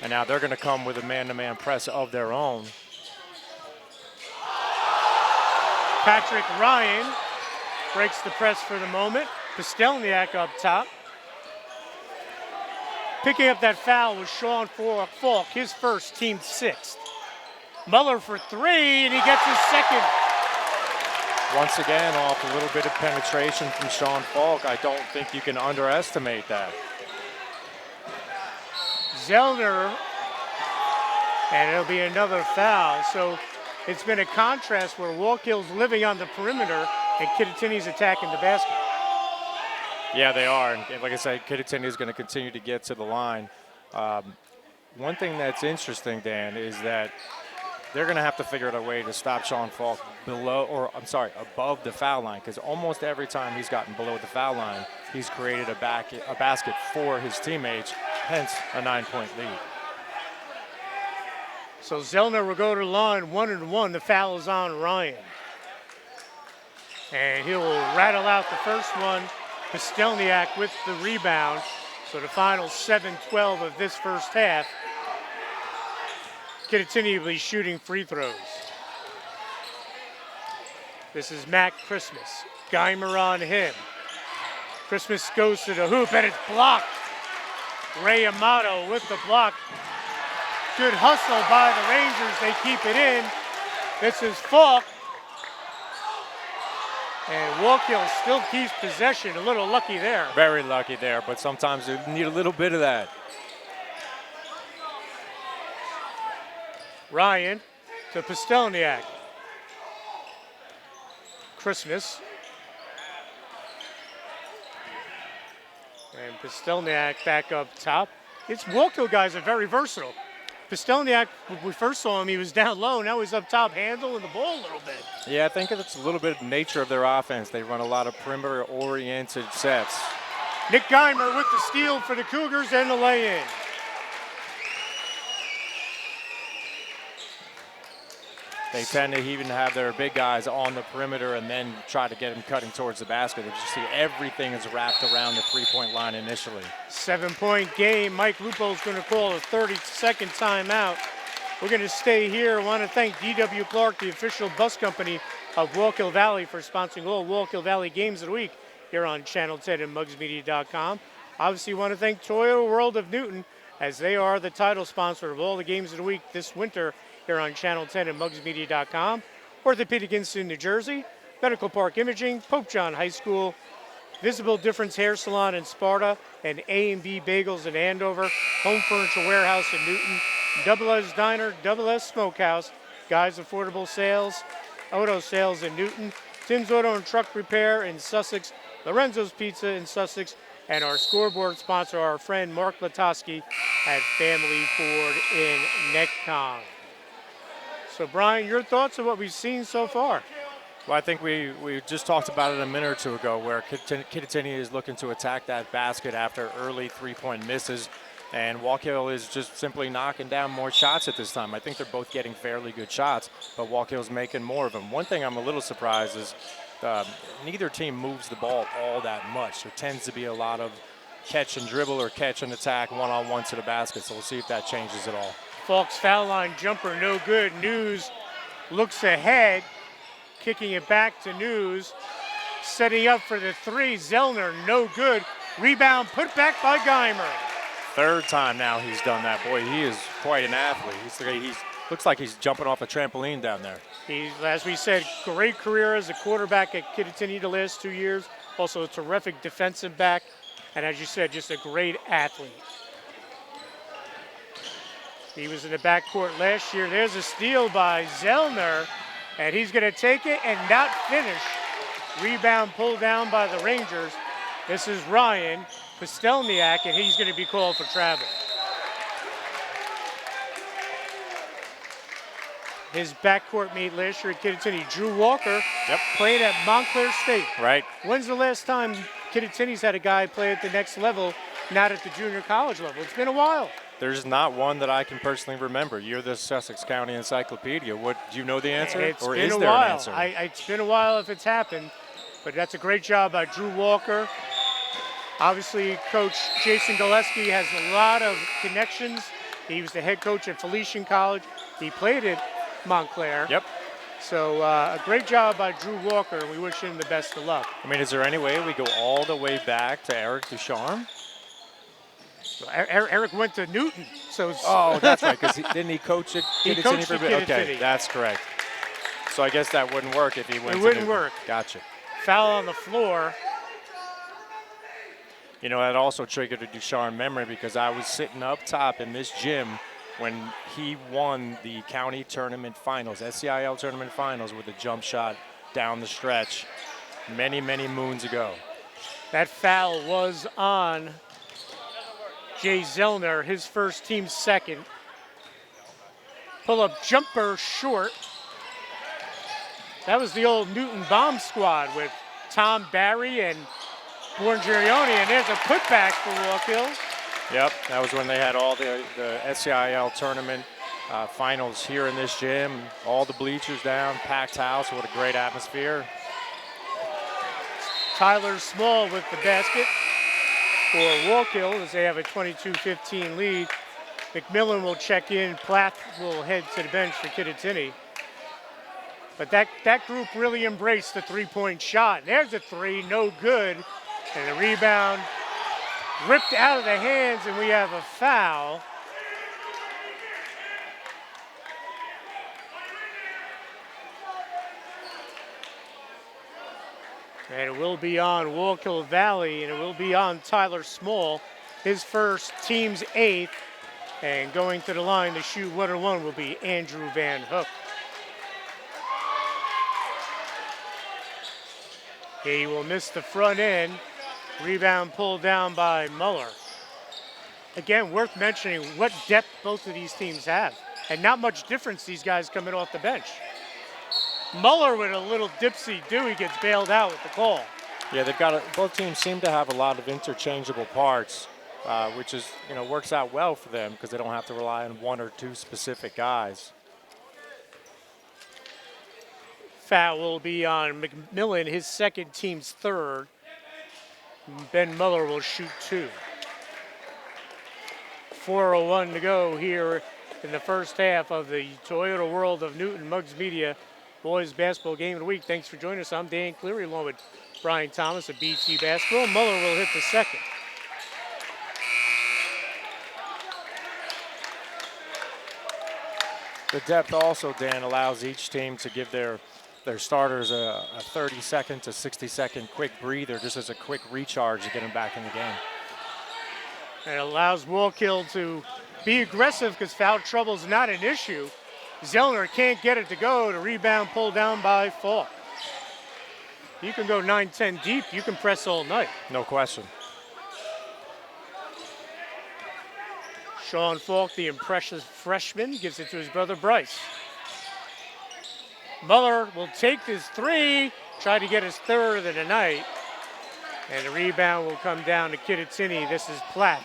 And now they're going to come with a man-to-man press of their own. Patrick Ryan breaks the press for the moment. Pastelniak up top. Picking up that foul was Sean Falk, his first, team 6th. Muller for 3, and he gets his second. Once again, off a little bit of penetration from Sean Falk. I don't think you can underestimate that. Zellner, and it'll be another foul. So it's been a contrast where Wallkill's living on the perimeter and Kittatinny's attacking the basket. Yeah, they are. And like I said, Kittatinny is going to continue to get to the line. One thing that's interesting, Dan, is that they're going to have to figure out a way to stop Sean Falk above the foul line, because almost every time he's gotten below the foul line, he's created a basket for his teammates, hence a 9-point lead. So Zellner will go to the line 1-1. The foul is on Ryan. And he will rattle out the first one. Pastelniak with the rebound. So the final 7-12 of this first half. Kittatinny will be shooting free throws. This is Mac Christmas. Geimer on him. Christmas goes to the hoop, and it's blocked. Ray Amato with the block. Good hustle by the Rangers. They keep it in. This is Falk. And Wallkill still keeps possession. A little lucky there. Very lucky there, but sometimes you need a little bit of that. Ryan to Pastelniak. Christmas. And Pastelniak back up top. It's Wallkill guys are very versatile. Pastelniak, when we first saw him, he was down low. Now he's up top handling the ball a little bit. Yeah, I think it's a little bit of nature of their offense. They run a lot of perimeter-oriented sets. Nick Geimer with the steal for the Cougars and the lay-in. They tend to even have their big guys on the perimeter and then try to get them cutting towards the basket. As you see, everything is wrapped around the three-point line initially. 7-point game. Mike Lupo's going to call a 30-second timeout. We're going to stay here. I want to thank D.W. Clark, the official bus company of Wallkill Valley, for sponsoring all Wallkill Valley games of the week here on Channel 10 and MuggsMedia.com. Obviously, want to thank Toyota World of Newton, as they are the title sponsor of all the games of the week this winter here on Channel 10 and MuggsMedia.com. Orthopedic Institute, New Jersey, Medical Park Imaging, Pope John High School, Visible Difference Hair Salon in Sparta, and A&B Bagels in Andover, Home Furniture Warehouse in Newton, Double S Diner, Double S Smokehouse, Guys Affordable Sales, Auto Sales in Newton, Tim's Auto and Truck Repair in Sussex, Lorenzo's Pizza in Sussex, and our scoreboard sponsor, our friend Mark Latoski at Family Ford in Netcong. So, Brian, your thoughts on what we've seen so far? Well, I think we just talked about it a minute or two ago where Kittatinny is looking to attack that basket after early three-point misses, and Wallkill is just simply knocking down more shots at this time. I think they're both getting fairly good shots, but Wallkill's making more of them. One thing I'm a little surprised is neither team moves the ball all that much. There tends to be a lot of catch and dribble or catch and attack one-on-one to the basket, so we'll see if that changes at all. Falk's foul line jumper, no good. News looks ahead, kicking it back to News. Setting up for the three, Zellner, no good. Rebound put back by Geimer. Third time now he's done that. Boy, he is quite an athlete. He's looks like he's jumping off a trampoline down there. He's, as we said, great career as a quarterback at Kittatinny the last 2 years. Also a terrific defensive back. And as you said, just a great athlete. He was in the backcourt last year. There's a steal by Zellner, and he's going to take it and not finish. Rebound pulled down by the Rangers. This is Ryan Postelniak, and he's going to be called for travel. His backcourt mate last year at Kittatinny, Drew Walker, played at Montclair State. Right. When's the last time Kittatinny's had a guy play at the next level, not at the junior college level? It's been a while. There's not one that I can personally remember. You're the Sussex County Encyclopedia. What, do you know the answer? It's or been is a there while. an answer? It's been a while if it's happened, but that's a great job by Drew Walker. Obviously, Coach Jason Gillespie has a lot of connections. He was the head coach at Felician College. He played at Montclair. Yep. So a great job by Drew Walker, and we wish him the best of luck. I mean, is there any way we go all the way back to Eric Ducharme? So Eric went to Newton. So oh, that's right, because didn't he coach at Kittatinny? He coached at Kittatinny. Okay, that's correct. So I guess that wouldn't work if he went to It wouldn't Newton. work. Gotcha. Foul on the floor. You know, that also triggered a Ducharme memory because I was sitting up top in this gym when he won the county tournament finals, SCIL tournament finals, with a jump shot down the stretch many, many moons ago. That foul was on Jay Zellner, his first, team second. Pull-up jumper short. That was the old Newton bomb squad with Tom Barry and Borgierione, and there's a putback for Wallkill. Yep, that was when they had all the SCIL tournament finals here in this gym. All the bleachers down, packed house. What a great atmosphere. Tyler Small with the basket for Wallkill as they have a 22-15 lead. McMillan will check in. Plath will head to the bench for Kittatinny. But that group really embraced the three-point shot. There's a three, no good. And the rebound ripped out of the hands, and we have a foul. And it will be on Wallkill Valley, and it will be on Tyler Small, his first, team's 8th. And going to the line to shoot 1-1 will be Andrew Van Hook. He will miss the front end. Rebound pulled down by Muller. Again, worth mentioning what depth both of these teams have. And not much difference these guys coming off the bench. Muller with a little dipsy-do, he gets bailed out with the call. Yeah, they've got both teams seem to have a lot of interchangeable parts, which is, works out well for them because they don't have to rely on one or two specific guys. Foul will be on McMillan, his second, team's third. Ben Muller will shoot 2. 4:01 to go here in the first half of the Toyota World of Newton Muggs Media Boys Basketball Game of the Week. Thanks for joining us. I'm Dan Cleary along with Brian Thomas of BT Basketball. Muller will hit the second. The depth also, Dan, allows each team to give their starters a 30-second to 60-second quick breather, just as a quick recharge to get them back in the game. And it allows Wallkill to be aggressive because foul trouble is not an issue. Zellner can't get it to go. The rebound pulled down by Falk. You can go 9-10 deep. You can press all night. No question. Sean Falk, the impressive freshman, gives it to his brother Bryce. Muller will take this three, try to get his third of the night. And the rebound will come down to Kittatinny. This is Platt.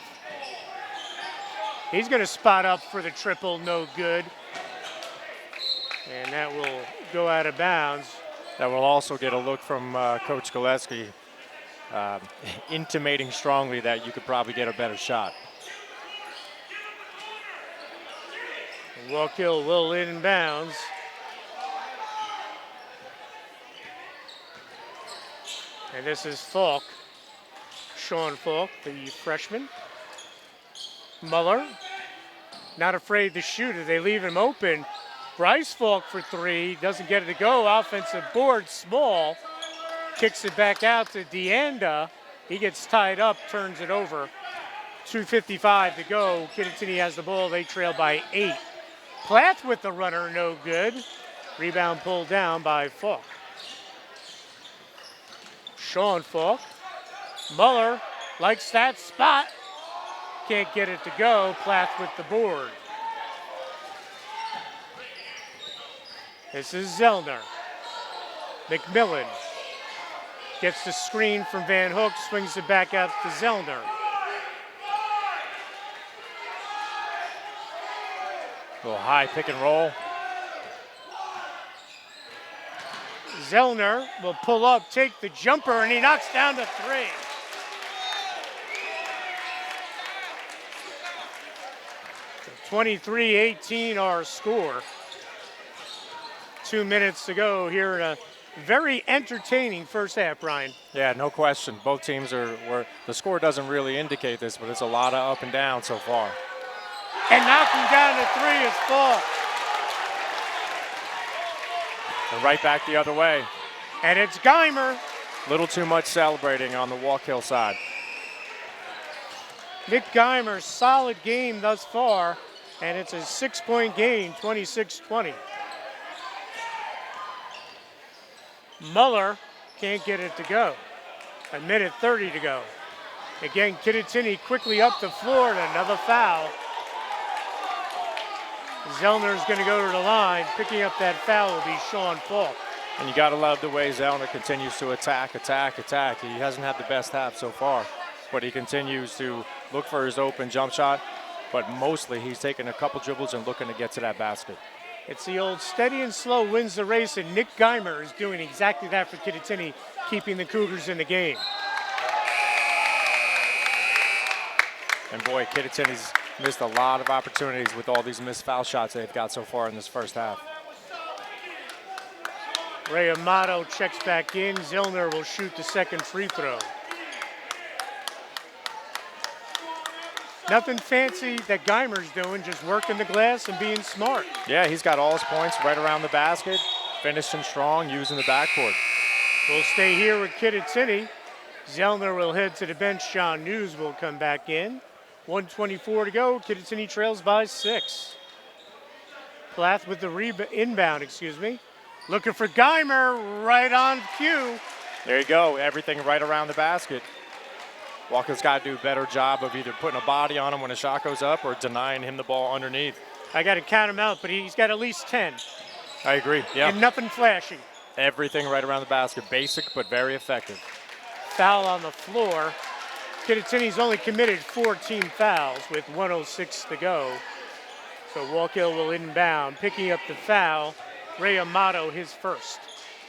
He's going to spot up for the triple, no good. And that will go out of bounds. That will also get a look from Coach Gillespie, intimating strongly that you could probably get a better shot. Wallkill will inbounds. And this is Falk, Sean Falk, the freshman. Muller, not afraid to shoot it. They leave him open. Bryce Falk for three, doesn't get it to go. Offensive board, Small. Kicks it back out to Deanda. He gets tied up, turns it over. 2:55 to go. Kittatinny has the ball. They trail by 8. Plath with the runner, no good. Rebound pulled down by Falk. Sean Falk. Muller likes that spot. Can't get it to go. Plath with the board. This is Zellner. McMillan gets the screen from Van Hook, swings it back out to Zellner. A little high pick and roll. Zellner will pull up, take the jumper, and he knocks down the three. So 23-18 our score. 2 minutes to go here in a very entertaining first half, Brian. Yeah, no question. Both teams were the score doesn't really indicate this, but it's a lot of up and down so far. And knocking down the three is Falk. And right back the other way. And it's Geimer. Little too much celebrating on the Wallkill side. Nick Geimer, solid game thus far, and it's a 6-point game, 26-20. Muller can't get it to go. 1:30 to go. Again, Kittatinny quickly up the floor and another foul. Zellner's going to go to the line. Picking up that foul will be Sean Falk. And you got to love the way Zellner continues to attack. He hasn't had the best half so far, but he continues to look for his open jump shot. But mostly he's taking a couple dribbles and looking to get to that basket. It's the old steady and slow wins the race, and Nick Geimer is doing exactly that for Kittatinny, keeping the Cougars in the game. And boy, Kittatinny's missed a lot of opportunities with all these missed foul shots they've got so far in this first half. Ray Amato checks back in. Zellner will shoot the second free throw. Nothing fancy that Geimer's doing, just working the glass and being smart. Yeah, he's got all his points right around the basket, finishing strong, using the backboard. We'll stay here with Kittatinny. Zellner will head to the bench. John News will come back in. 1:24 to go. Kittatinny trails by 6. Plath with the inbound, Looking for Geimer, right on cue. There you go, everything right around the basket. Walker's got to do a better job of either putting a body on him when a shot goes up or denying him the ball underneath. I got to count him out, but he's got at least 10. I agree, yeah. And nothing flashy. Everything right around the basket, basic but very effective. Foul on the floor. Kittatinny's only committed 14 fouls with 1:06 to go. So Wallkill will inbound, picking up the foul. Ray Amato, his first.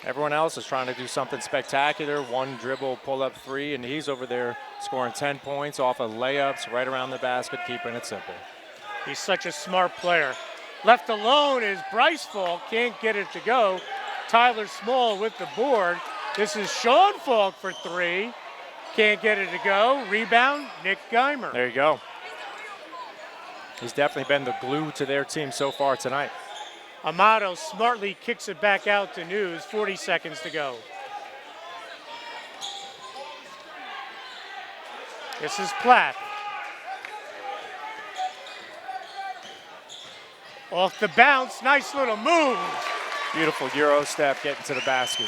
Everyone else is trying to do something spectacular. One dribble, pull-up three, and he's over there scoring 10 points off of layups right around the basket, keeping it simple. He's such a smart player. Left alone is Bryce Falk, can't get it to go. Tyler Small with the board. This is Sean Falk for three. Can't get it to go. Rebound, Nick Geimer. There you go. He's definitely been the glue to their team so far tonight. Amato smartly kicks it back out to News. 40 seconds to go. This is Platt. Off the bounce, nice little move. Beautiful Euro step getting to the basket.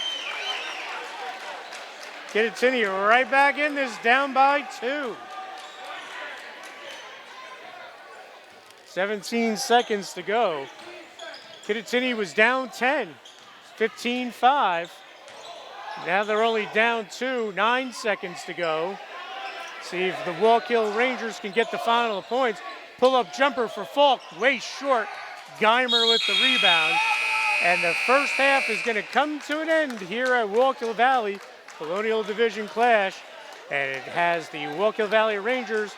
Kittatinny right back in this, down by 2. 17 seconds to go. Kittatinny was down 10, 15-5. Now they're only down 2, 9 seconds to go. See if the Wallkill Rangers can get the final points. Pull-up jumper for Falk, way short. Geimer with the rebound. And the first half is going to come to an end here at Wallkill Valley. Colonial Division clash. And it has the Wallkill Valley Rangers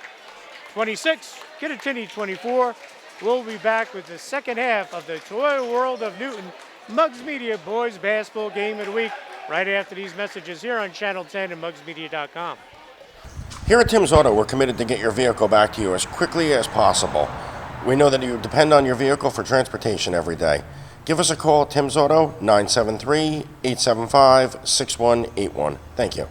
26, Kittatinny 24. We'll be back with the second half of the Toyota World of Newton Muggs Media Boys Basketball Game of the Week right after these messages here on Channel 10 and mugsmedia.com. Here at Tim's Auto, we're committed to get your vehicle back to you as quickly as possible. We know that you depend on your vehicle for transportation every day. Give us a call at Tim's Auto, 973-875-6181. Thank you.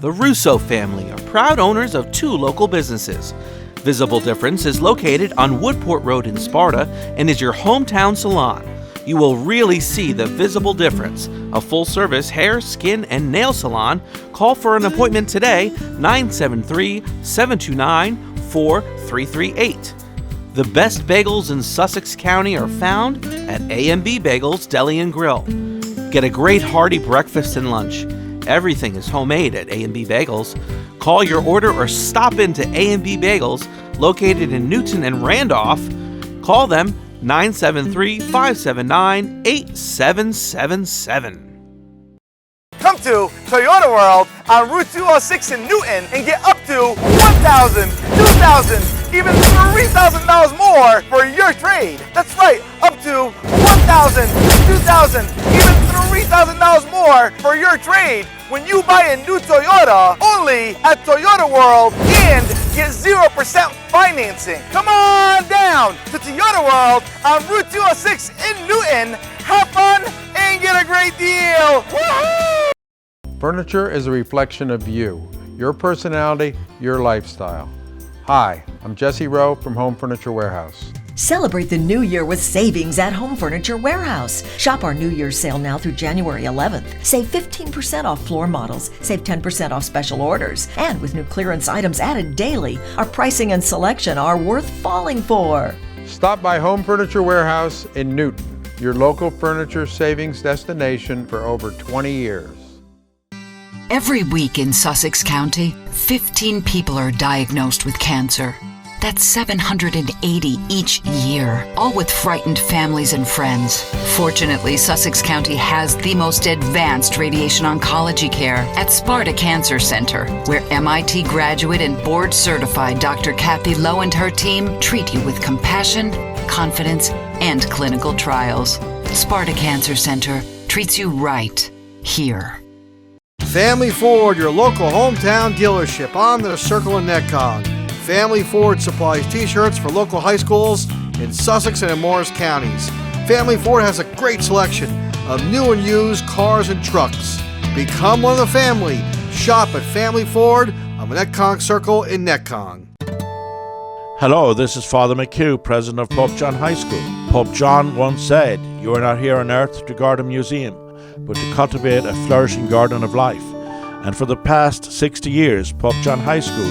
The Russo family are proud owners of 2 local businesses. Visible Difference is located on Woodport Road in Sparta and is your hometown salon. You will really see the visible difference. A full-service hair, skin, and nail salon. Call for an appointment today, 973-729-4338. The best bagels in Sussex County are found at A&B Bagels Deli and Grill. Get a great hearty breakfast and lunch. Everything is homemade at A&B Bagels. Call your order or stop into A&B Bagels, located in Newton and Randolph. Call them 973-579-8777. Come to Toyota World on Route 206 in Newton and get up to $1,000, $2,000, even $3,000 more for your trade. That's right, up to $1,000, $2,000, even $3,000 more for your trade when you buy a new Toyota only at Toyota World and get 0% financing. Come on down to Toyota World on Route 206 in Newton. Have fun and get a great deal. Woohoo! Furniture is a reflection of you, your personality, your lifestyle. Hi, I'm Jesse Rowe from Home Furniture Warehouse. Celebrate the new year with savings at Home Furniture Warehouse. Shop our New Year's sale now through January 11th. Save 15% off floor models. Save 10% off special orders. And with new clearance items added daily, our pricing and selection are worth falling for. Stop by Home Furniture Warehouse in Newton, your local furniture savings destination for over 20 years. Every week in Sussex County, 15 people are diagnosed with cancer. That's 780 each year, all with frightened families and friends. Fortunately, Sussex County has the most advanced radiation oncology care at Sparta Cancer Center, where MIT graduate and board-certified Dr. Kathy Lowe and her team treat you with compassion, confidence, and clinical trials. Sparta Cancer Center treats you right here. Family Ford, your local hometown dealership on the Circle in Netcong. Family Ford supplies t-shirts for local high schools in Sussex and in Morris counties. Family Ford has a great selection of new and used cars and trucks. Become one of the family. Shop at Family Ford on the Netcong Circle in Netcong. Hello, this is Father McHugh, president of Pope John High School. Pope John once said, "You are not here on earth to guard a museum, but to cultivate a flourishing garden of life." And for the past 60 years, Pope John High School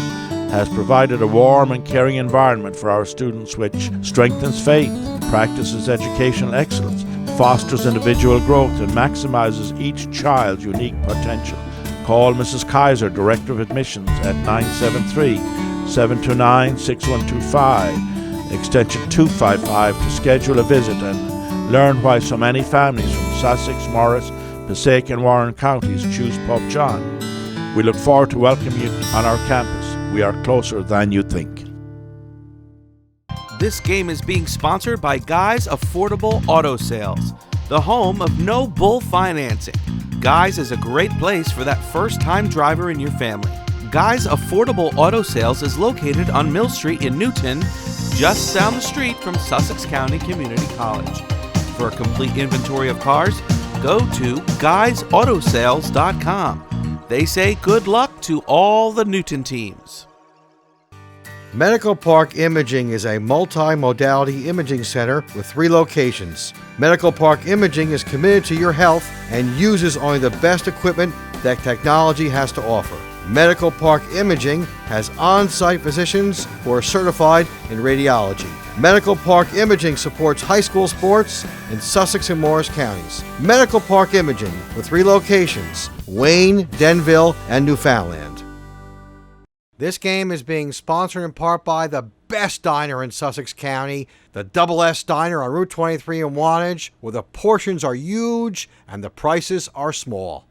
has provided a warm and caring environment for our students which strengthens faith, practices educational excellence, fosters individual growth, and maximizes each child's unique potential. Call Mrs. Kaiser, Director of Admissions, at 973-729-6125, extension 255, to schedule a visit and learn why so many families from Sussex, Morris, Passaic, and Warren counties choose Pope John. We look forward to welcoming you on our campus. We are closer than you think. This game is being sponsored by Guy's Affordable Auto Sales, the home of no bull financing. Guy's is a great place for that first-time driver in your family. Guy's Affordable Auto Sales is located on Mill Street in Newton, just down the street from Sussex County Community College. For a complete inventory of cars, go to guysautosales.com. They say good luck to all the Newton teams. Medical Park Imaging is a multi-modality imaging center with 3 locations. Medical Park Imaging is committed to your health and uses only the best equipment that technology has to offer. Medical Park Imaging has on-site physicians who are certified in radiology. Medical Park Imaging supports high school sports in Sussex and Morris counties. Medical Park Imaging with 3 locations: Wayne, Denville, and Newfoundland. This game is being sponsored in part by the best diner in Sussex County, the Double S Diner on Route 23 in Wantage, where the portions are huge and the prices are small.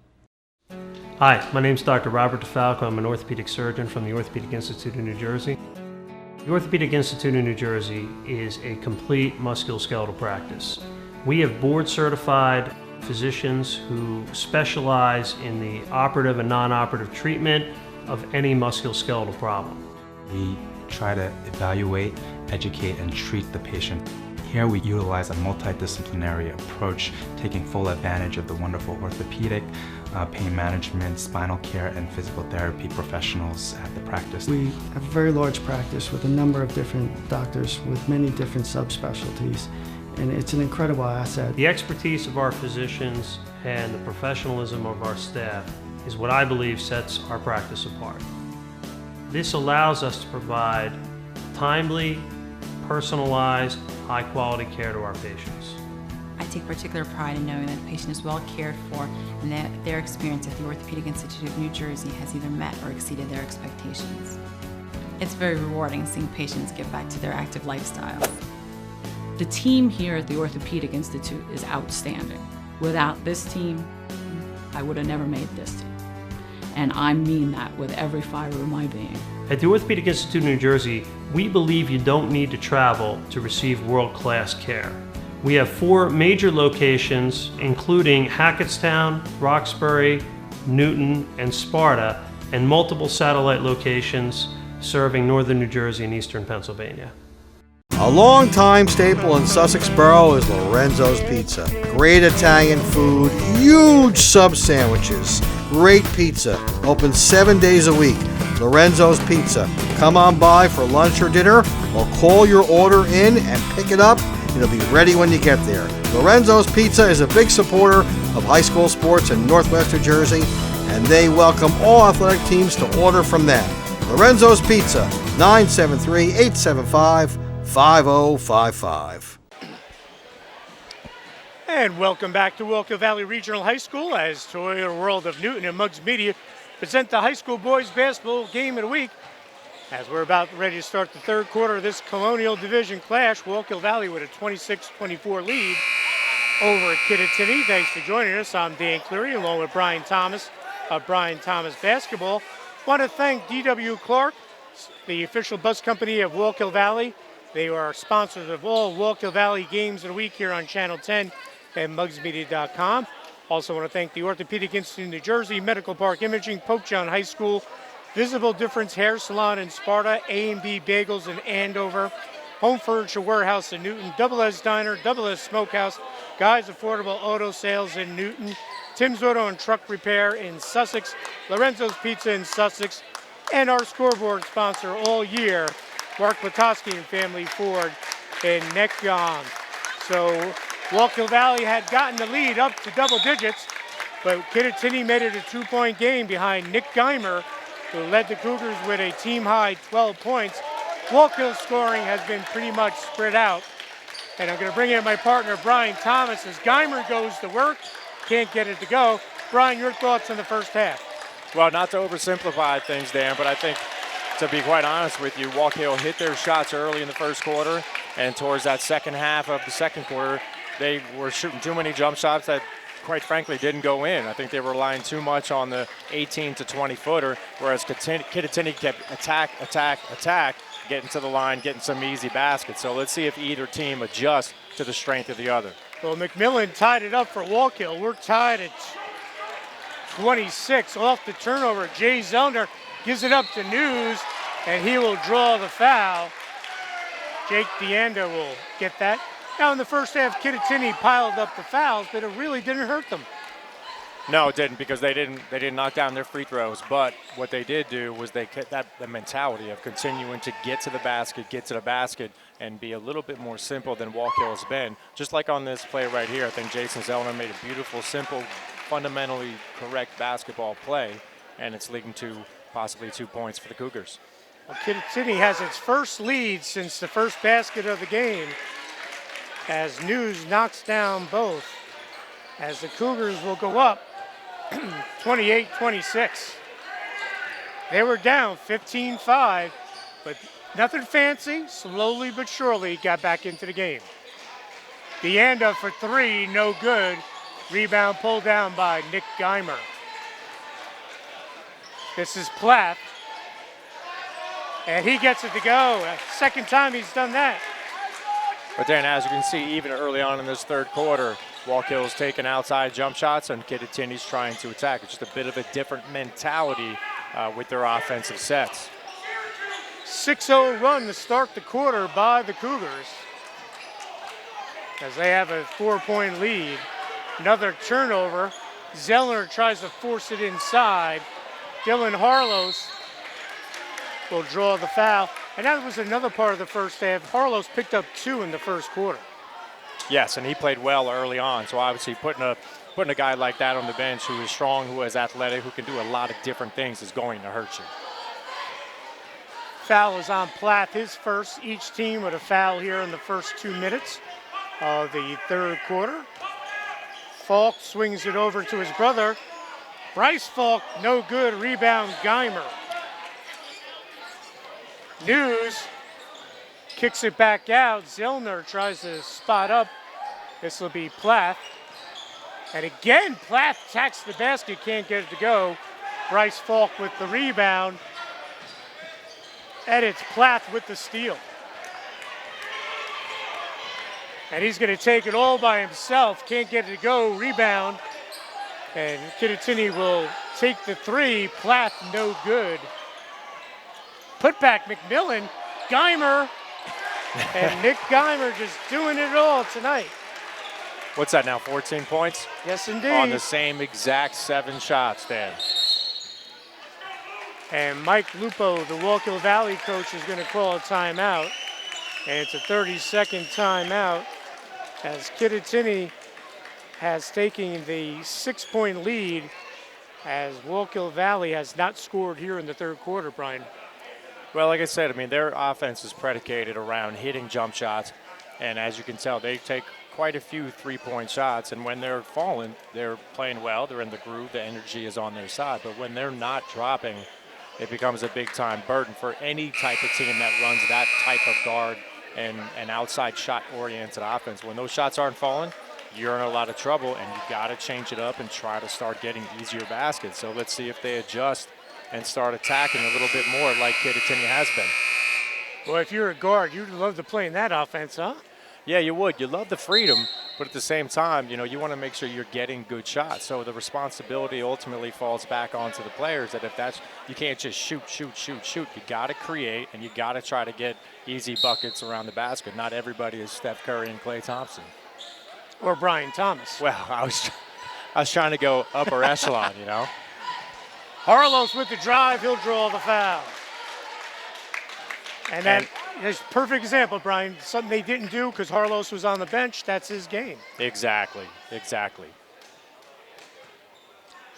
Hi, my name is Dr. Robert DeFalco. I'm an orthopedic surgeon from the Orthopedic Institute of New Jersey. The Orthopedic Institute of New Jersey is a complete musculoskeletal practice. We have board-certified physicians who specialize in the operative and non-operative treatment of any musculoskeletal problem. We try to evaluate, educate, and treat the patient. Here we utilize a multidisciplinary approach, taking full advantage of the wonderful orthopedic, pain management, spinal care, and physical therapy professionals at the practice. We have a very large practice with a number of different doctors with many different subspecialties, and it's an incredible asset. The expertise of our physicians and the professionalism of our staff is what I believe sets our practice apart. This allows us to provide timely, personalized, high-quality care to our patients. I take particular pride in knowing that the patient is well cared for and that their experience at the Orthopedic Institute of New Jersey has either met or exceeded their expectations. It's very rewarding seeing patients get back to their active lifestyles. The team here at the Orthopedic Institute is outstanding. Without this team, I would have never made this team. And I mean that with every fiber of my being. At the Orthopedic Institute of New Jersey, we believe you don't need to travel to receive world-class care. We have 4 major locations, including Hackettstown, Roxbury, Newton, and Sparta, and multiple satellite locations serving northern New Jersey and eastern Pennsylvania. A long-time staple in Sussex Borough is Lorenzo's Pizza. Great Italian food, huge sub sandwiches, great pizza. Open 7 days a week. Lorenzo's Pizza. Come on by for lunch or dinner, or call your order in and pick it up. It'll be ready when you get there. Lorenzo's Pizza is a big supporter of high school sports in Northwest New Jersey, and they welcome all athletic teams to order from them. Lorenzo's Pizza, 973-875-5055. And welcome back to Wallkill Valley Regional High School as Toyota World of Newton and Muggs Media present the high school boys basketball game of the week. As we're about ready to start the third quarter of this Colonial Division clash, Wallkill Valley with a 26-24 lead over at Kittatinny. Thanks for joining us. I'm Dan Cleary along with Brian Thomas of Brian Thomas Basketball. Want to thank D.W. Clark, the official bus company of Wallkill Valley. They are sponsors of all Wallkill Valley games of the week here on Channel 10 and MuggsMedia.com. Also want to thank the Orthopedic Institute of New Jersey, Medical Park Imaging, Pope John High School, Visible Difference Hair Salon in Sparta, A&B Bagels in Andover, Home Furniture Warehouse in Newton, Double S Diner, Double S Smokehouse, Guys Affordable Auto Sales in Newton, Tim's Auto and Truck Repair in Sussex, Lorenzo's Pizza in Sussex, and our scoreboard sponsor all year, Mark Platoski and Family Ford in Neckyon. So Wallkill Valley had gotten the lead up to double digits, but Kittatinny made it a 2-point game behind Nick Geimer, who led the Cougars with a team-high 12 points. Wallkill's scoring has been pretty much spread out. And I'm going to bring in my partner, Brian Thomas, as Geimer goes to work. Can't get it to go. Brian, your thoughts on the first half? Well, not to oversimplify things, Dan, but I think, to be quite honest with you, Wallkill hit their shots early in the first quarter, and towards that second half of the second quarter, they were shooting too many jump shots that, quite frankly, didn't go in. I think they were relying too much on the 18 to 20 footer, whereas Kittatinny kept attack, getting to the line, getting some easy baskets. So let's see if either team adjusts to the strength of the other. Well, McMillan tied it up for Wallkill. We're tied at 26 off the turnover. Jay Zellner gives it up to News, and he will draw the foul. Jake DeAndo will get that. Now in the first half, Kittatinny piled up the fouls, but it really didn't hurt them. No, it didn't, because they didn't knock down their free throws. But what they did do was they kept the mentality of continuing to get to the basket, and be a little bit more simple than Wallkill has been. Just like on this play right here, I think Jason Zellner made a beautiful, simple, fundamentally correct basketball play, and it's leading to possibly 2 points for the Cougars. Well, Kittatinny has its first lead since the first basket of the game, as News knocks down both, as the Cougars will go up 28-26. They were down 15-5, but nothing fancy, slowly but surely got back into the game. Deanda for three, no good. Rebound pulled down by Nick Geimer. This is Plath, and he gets it to go. Second time he's done that. But then, as you can see, even early on in this third quarter, Wallkill's taking outside jump shots, and Kittatinny's trying to attack. It's just a bit of a different mentality with their offensive sets. 6-0 run to start the quarter by the Cougars, as they have a 4-point lead. Another turnover. Zellner tries to force it inside. Dylan Harlos will draw the foul. And that was another part of the first half. Harlos picked up 2 in the first quarter. Yes, and he played well early on. So obviously putting a guy like that on the bench who is strong, who is athletic, who can do a lot of different things is going to hurt you. Foul is on Plath, his first. Each team with a foul here in the first 2 minutes of the third quarter. Falk swings it over to his brother. Bryce Falk, no good. Rebound, Geimer. News kicks it back out. Zellner tries to spot up. This will be Plath. And again, Plath attacks the basket, can't get it to go. Bryce Falk with the rebound. And it's Plath with the steal. And he's going to take it all by himself. Can't get it to go. Rebound. And Kittatinny will take the three. Plath, no good. Put back McMillan. Geimer. And Nick Geimer just doing it all tonight. What's that now, 14 points? Yes, indeed. On the same exact 7 shots, Dan. And Mike Lupo, the Wallkill Valley coach, is going to call a timeout. And it's a 30-second timeout, as Kittatinny has taken the 6-point lead, as Wallkill Valley has not scored here in the third quarter, Brian. Well, like I said, I mean, their offense is predicated around hitting jump shots. And as you can tell, they take quite a few 3-point shots. And when they're falling, they're playing well. They're in the groove. The energy is on their side. But when they're not dropping, it becomes a big-time burden for any type of team that runs that type of guard and an outside shot-oriented offense. When those shots aren't falling, you're in a lot of trouble, and you got to change it up and try to start getting easier baskets. So let's see if they adjust and start attacking a little bit more like Kittatinny has been. Well, if you're a guard, you'd love to play in that offense, huh? Yeah, you would. You love the freedom, but at the same time, you know, you want to make sure you're getting good shots. So the responsibility ultimately falls back onto the players, that if that's, you can't just shoot. You got to create, and you got to try to get easy buckets around the basket. Not everybody is Steph Curry and Klay Thompson. Or Brian Thomas. Well, I was trying to go upper echelon, you know. Harlos with the drive, he'll draw the foul. And that is a perfect example, Brian. Something they didn't do because Harlos was on the bench. That's his game. Exactly.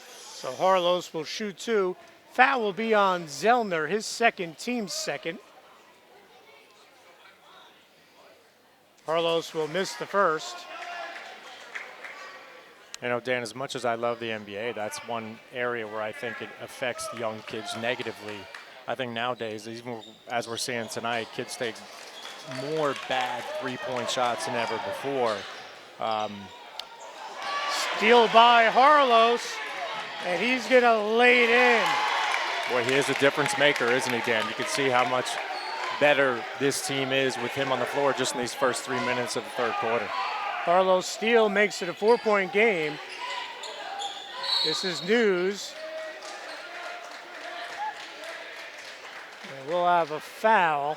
So Harlos will shoot 2. Foul will be on Zellner, his second, team's second. Harlos will miss the first. You know, Dan, as much as I love the NBA, that's one area where I think it affects young kids negatively. I think nowadays, even as we're seeing tonight, kids take more bad 3-point shots than ever before. Steal by Harlos, and he's going to lay it in. Boy, he is a difference maker, isn't he, Dan? You can see how much better this team is with him on the floor just in these first 3 minutes of the third quarter. Harlos' steal makes it a 4-point game. This is News. And we'll have a foul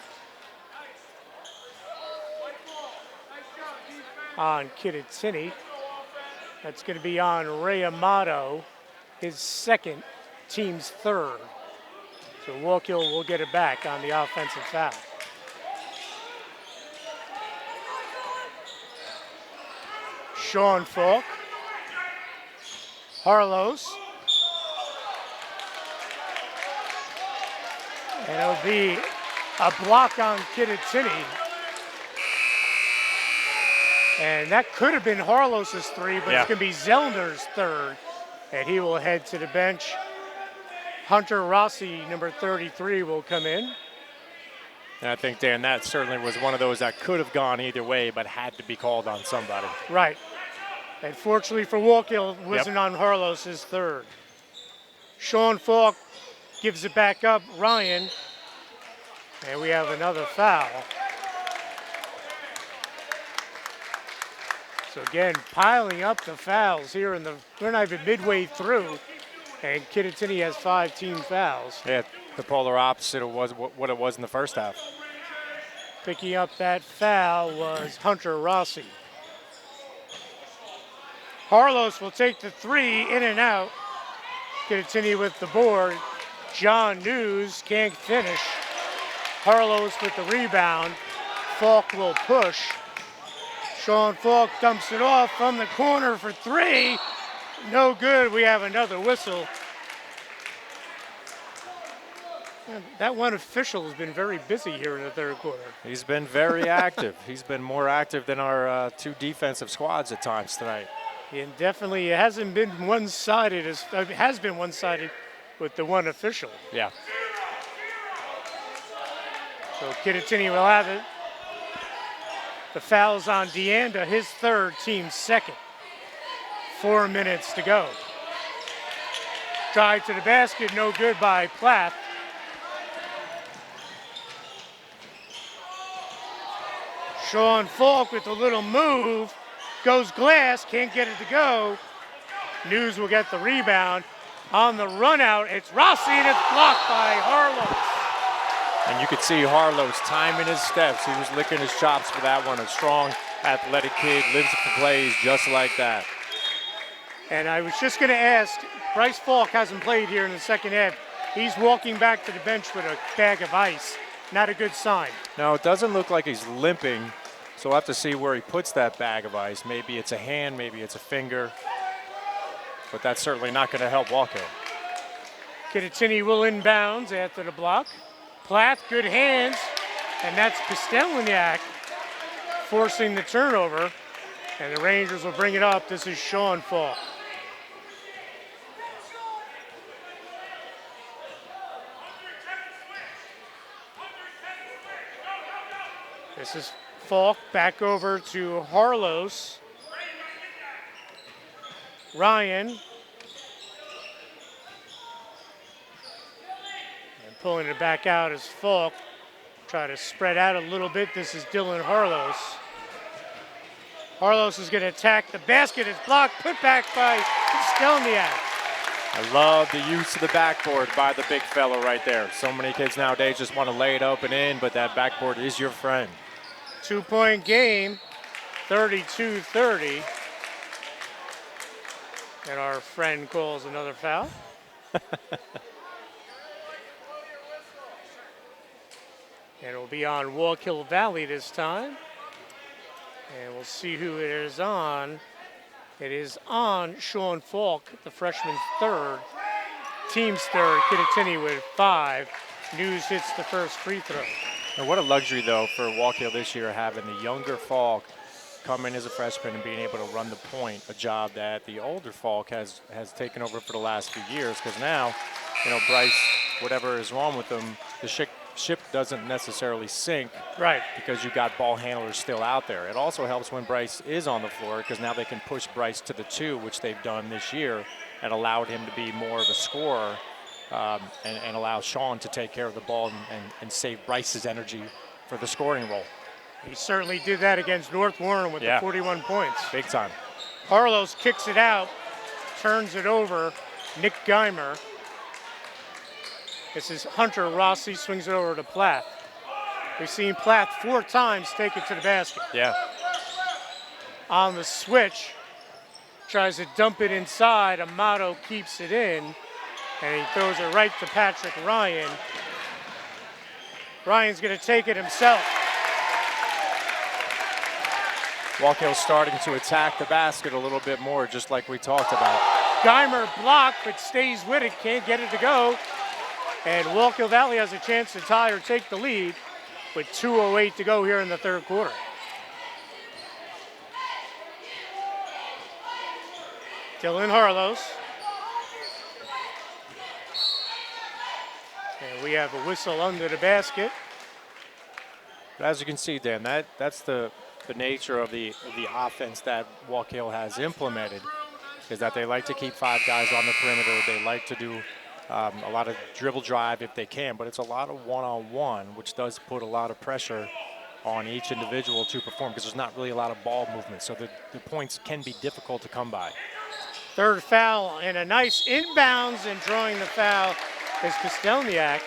on Kittatinny. That's going to be on Ray Amato, his second, team's third. So Wallkill will get it back on the offensive foul. Sean Falk. Harlos. And it'll be a block on Kittatinny. And that could have been Harlos's three, but it's going to be Zellner's third. And he will head to the bench. Hunter Rossi, number 33, will come in. And I think, Dan, that certainly was one of those that could have gone either way, but had to be called on somebody. Right. And fortunately for Wallkill, it wasn't on Harlos's third. Sean Falk gives it back up. Ryan. And we have another foul. So again, piling up the fouls here in we're not even midway through, and Kittatinny has 5 team fouls. Yeah, the polar opposite of what it was in the first half. Picking up that foul was Hunter Rossi. Harlos will take the three, in and out. Kittatinny with the board. John News can't finish. Harlos with the rebound. Falk will push. Sean Falk dumps it off from the corner for three. No good. We have another whistle. That one official has been very busy here in the third quarter. He's been very active. He's been more active than our two defensive squads at times tonight. And definitely it hasn't been one-sided. It has been one-sided with the one official. Yeah. So Kittatinny will have it. The foul's on Deanda, his third, team second. 4 minutes to go. Drive to the basket, no good by Plath. Sean Falk with a little move. Goes glass, can't get it to go. News will get the rebound. On the run out, it's Rossi, and it's blocked by Harlos. And you could see Harlos timing his steps. He was licking his chops for that one. A strong, athletic kid, lives for plays just like that. And I was just going to ask, Bryce Falk hasn't played here in the second half. He's walking back to the bench with a bag of ice. Not a good sign. No, it doesn't look like he's limping. So we'll have to see where he puts that bag of ice. Maybe it's a hand, maybe it's a finger. But that's certainly not going to help Wallkill. Kittatinny will inbounds after the block. Plath, good hands. And that's Pistelniak forcing the turnover. And the Rangers will bring it up. This is Sean Falk. This is Falk back over to Harlos. Ryan. And pulling it back out is Falk. Try to spread out a little bit. This is Dylan Harlos. Harlos is going to attack the basket. It's blocked, put back by Pistelniak. I love the use of the backboard by the big fella right there. So many kids nowadays just want to lay it up and in, but that backboard is your friend. 2-point game, 32-30. And our friend calls another foul. And it'll be on Wallkill Valley this time. And we'll see who it is on. It is on Sean Falk, the freshman's third. Team's third, Kittatinny with 5. News hits the first free throw. And what a luxury, though, for Wallkill this year, having the younger Falk come in as a freshman and being able to run the point, a job that the older Falk has taken over for the last few years. Because now, Bryce, whatever is wrong with him, the ship doesn't necessarily sink. Right. Because you've got ball handlers still out there. It also helps when Bryce is on the floor, because now they can push Bryce to the 2, which they've done this year, and allowed him to be more of a scorer. And allow Sean to take care of the ball and save Bryce's energy for the scoring role. He certainly did that against North Warren with the 41 points. Big time. Harlos kicks it out, turns it over. Nick Geimer. This is Hunter Rossi, swings it over to Plath. We've seen Plath 4 times take it to the basket. Yeah. On the switch, tries to dump it inside. Amato keeps it in, and he throws it right to Patrick Ryan. Ryan's going to take it himself. Wallkill's starting to attack the basket a little bit more, just like we talked about. Geimer blocked, but stays with it, can't get it to go. And Wallkill Valley has a chance to tie or take the lead with 2:08 to go here in the third quarter. Dylan Harlos. And we have a whistle under the basket. But as you can see, Dan, that's the nature of the offense that Wallkill has implemented, is that they like to keep 5 guys on the perimeter. They like to do a lot of dribble drive if they can, but it's a lot of one-on-one, which does put a lot of pressure on each individual to perform because there's not really a lot of ball movement, so the points can be difficult to come by. Third foul and a nice inbounds, and drawing the foul is Kostelniak.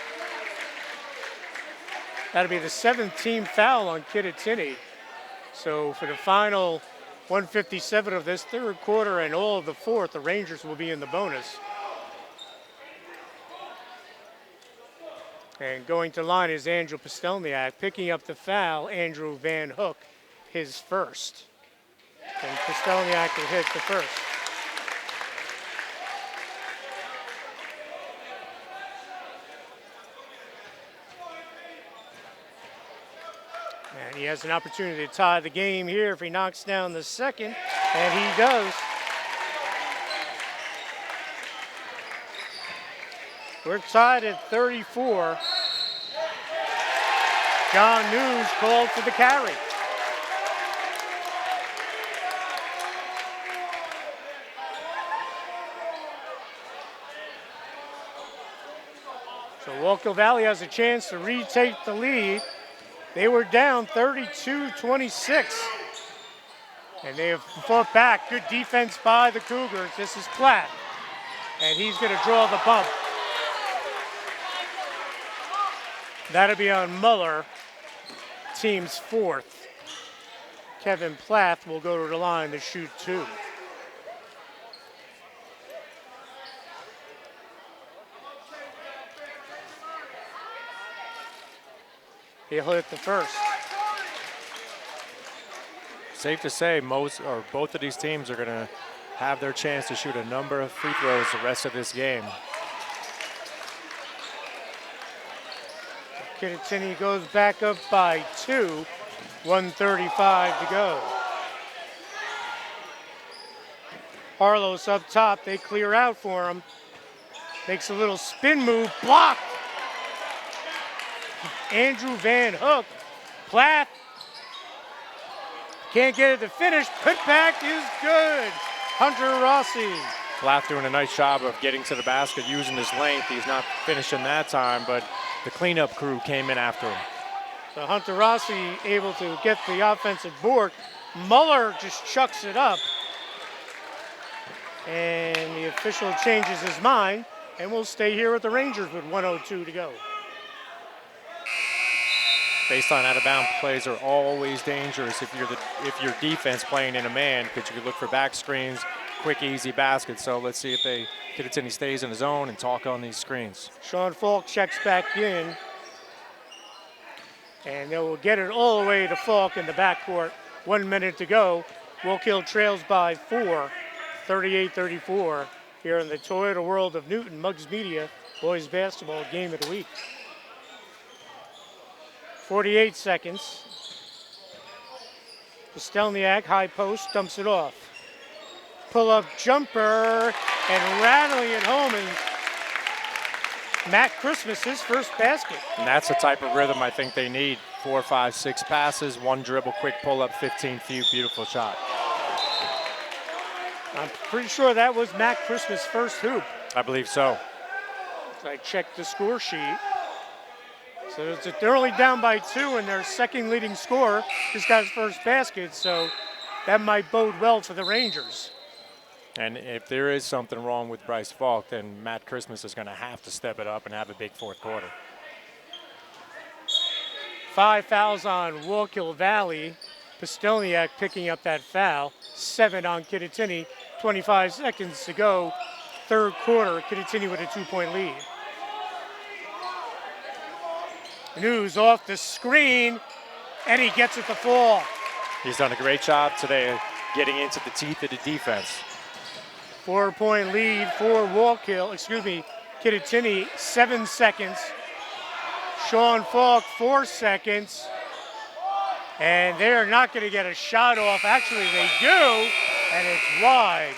That'll be the 7th team foul on Kittatinny. So for the final 157 of this third quarter and all of the fourth, the Rangers will be in the bonus. And going to line is Andrew Kostelniak. Picking up the foul, Andrew Van Hook, his first. And Kostelniak will hit the first. And he has an opportunity to tie the game here if he knocks down the second, and he does. We're tied at 34. John News called for the carry. So Wallkill Valley has a chance to retake the lead. They were down 32-26. And they have fought back. Good defense by the Cougars. This is Platt. And he's going to draw the bump. That'll be on Muller, team's 4th. Kevin Plath will go to the line to shoot 2. He'll hit the first. Safe to say both of these teams are going to have their chance to shoot a number of free throws the rest of this game. Kittatinny goes back up by 2, 1:35 to go. Harlos up top, they clear out for him. Makes a little spin move, blocked. Andrew Van Hook, Plath, can't get it to finish. Putback is good. Hunter Rossi. Plath doing a nice job of getting to the basket, using his length. He's not finishing that time, but the cleanup crew came in after him. So Hunter Rossi able to get the offensive board. Muller just chucks it up. And the official changes his mind, and we'll stay here with the Rangers with 1:02 to go. Baseline out-of-bound plays are always dangerous if you're defense playing in a man, because you can look for back screens, quick, easy baskets. So let's see if Kittatinny stays in his zone and talk on these screens. Sean Falk checks back in, and they will get it all the way to Falk in the backcourt. 1 minute to go. Wallkill trails by 4, 38-34 here in the Toyota World of Newton Muggs Media Boys Basketball Game of the Week. 48 seconds. Kostelniak, high post, dumps it off. Pull-up jumper, and rattling it home, and Matt Christmas, his first basket. And that's the type of rhythm I think they need. 4, 5, 6 passes, 1 dribble, quick pull-up, 15 feet, beautiful shot. I'm pretty sure that was Matt Christmas' first hoop. I believe so. I checked the score sheet. So they're only down by 2, and their second leading scorer just got his first basket, so that might bode well for the Rangers. And if there is something wrong with Bryce Falk, then Matt Christmas is going to have to step it up and have a big fourth quarter. 5 fouls on Wallkill Valley. Kostelniak picking up that foul. 7 on Kittatinny. 25 seconds to go. Third quarter, Kittatinny with a 2-point lead. News off the screen, and he gets it to fall. He's done a great job today getting into the teeth of the defense. 4-point lead for Kittatinny, 7 seconds. Sean Falk, 4 seconds. And they're not going to get a shot off. Actually, they do, and it's wide.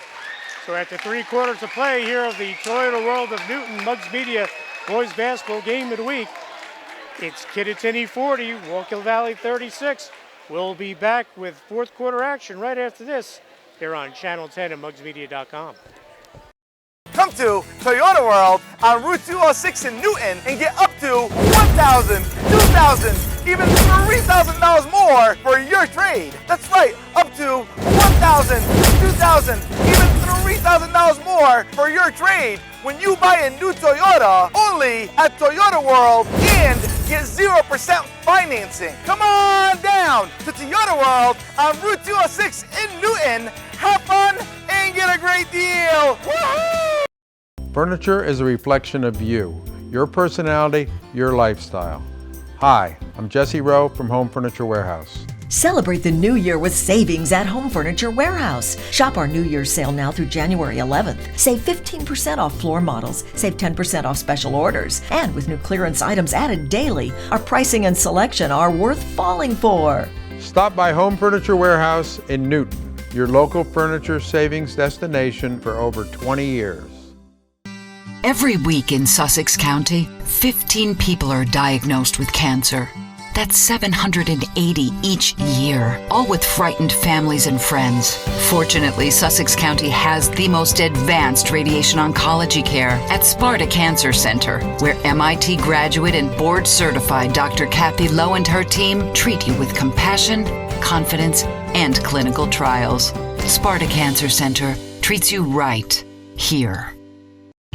So after 3 quarters to play here of the Toyota World of Newton Muggs Media Boys Basketball Game of the Week, it's Kittatinny 40, Wallkill Valley 36. We'll be back with fourth quarter action right after this here on Channel 10 at mugsmedia.com. Come to Toyota World on Route 206 in Newton and get up to $1,000, $2,000, even $3,000 more for your trade. That's right, up to $1,000, $2,000, even $3,000 more for your trade when you buy a new Toyota only at Toyota World and get 0% financing. Come on down to Toyota World on Route 206 in Newton. Have fun and get a great deal. Woohoo! Furniture is a reflection of you, your personality, your lifestyle. Hi, I'm Jesse Rowe from Home Furniture Warehouse. Celebrate the new year with savings at Home Furniture Warehouse. Shop our New Year's sale now through January 11th. Save 15% off floor models, save 10% off special orders. And with new clearance items added daily, our pricing and selection are worth falling for. Stop by Home Furniture Warehouse in Newton, your local furniture savings destination for over 20 years. Every week in Sussex County, 15 people are diagnosed with cancer. That's 780 each year, all with frightened families and friends. Fortunately, Sussex County has the most advanced radiation oncology care at Sparta Cancer Center, where MIT graduate and board-certified Dr. Kathy Lowe and her team treat you with compassion, confidence, and clinical trials. Sparta Cancer Center treats you right here.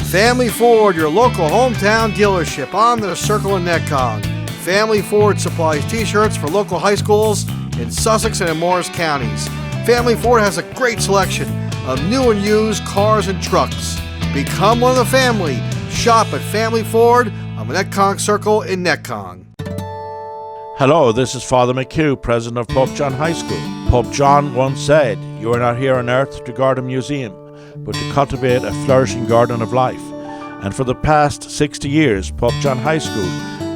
Family Ford, your local hometown dealership on the Circle in Netcong. Family Ford supplies t-shirts for local high schools in Sussex and in Morris counties. Family Ford has a great selection of new and used cars and trucks. Become one of the family. Shop at Family Ford on the Netcong Circle in Netcong. Hello, this is Father McHugh, president of Pope John High School. Pope John once said, "You are not here on earth to guard a museum, but to cultivate a flourishing garden of life." And for the past 60 years, Pope John High School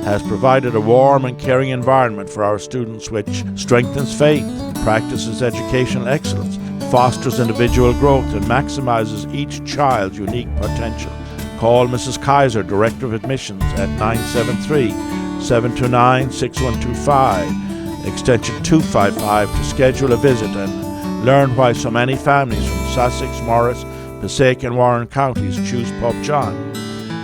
has provided a warm and caring environment for our students which strengthens faith, practices educational excellence, fosters individual growth, and maximizes each child's unique potential. Call Mrs. Kaiser, Director of Admissions, at 973-729-6125, extension 255, to schedule a visit and learn why so many families from Sussex, Morris, Passaic, and Warren counties choose Pope John.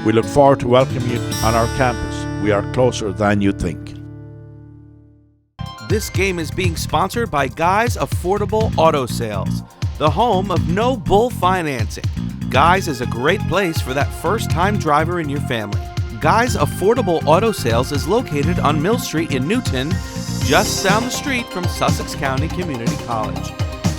We look forward to welcoming you on our campus. We are closer than you think. This game is being sponsored by Guy's Affordable Auto Sales, the home of no bull financing. Guy's is a great place for that first-time driver in your family. Guy's Affordable Auto Sales is located on Mill Street in Newton, just down the street from Sussex County Community College.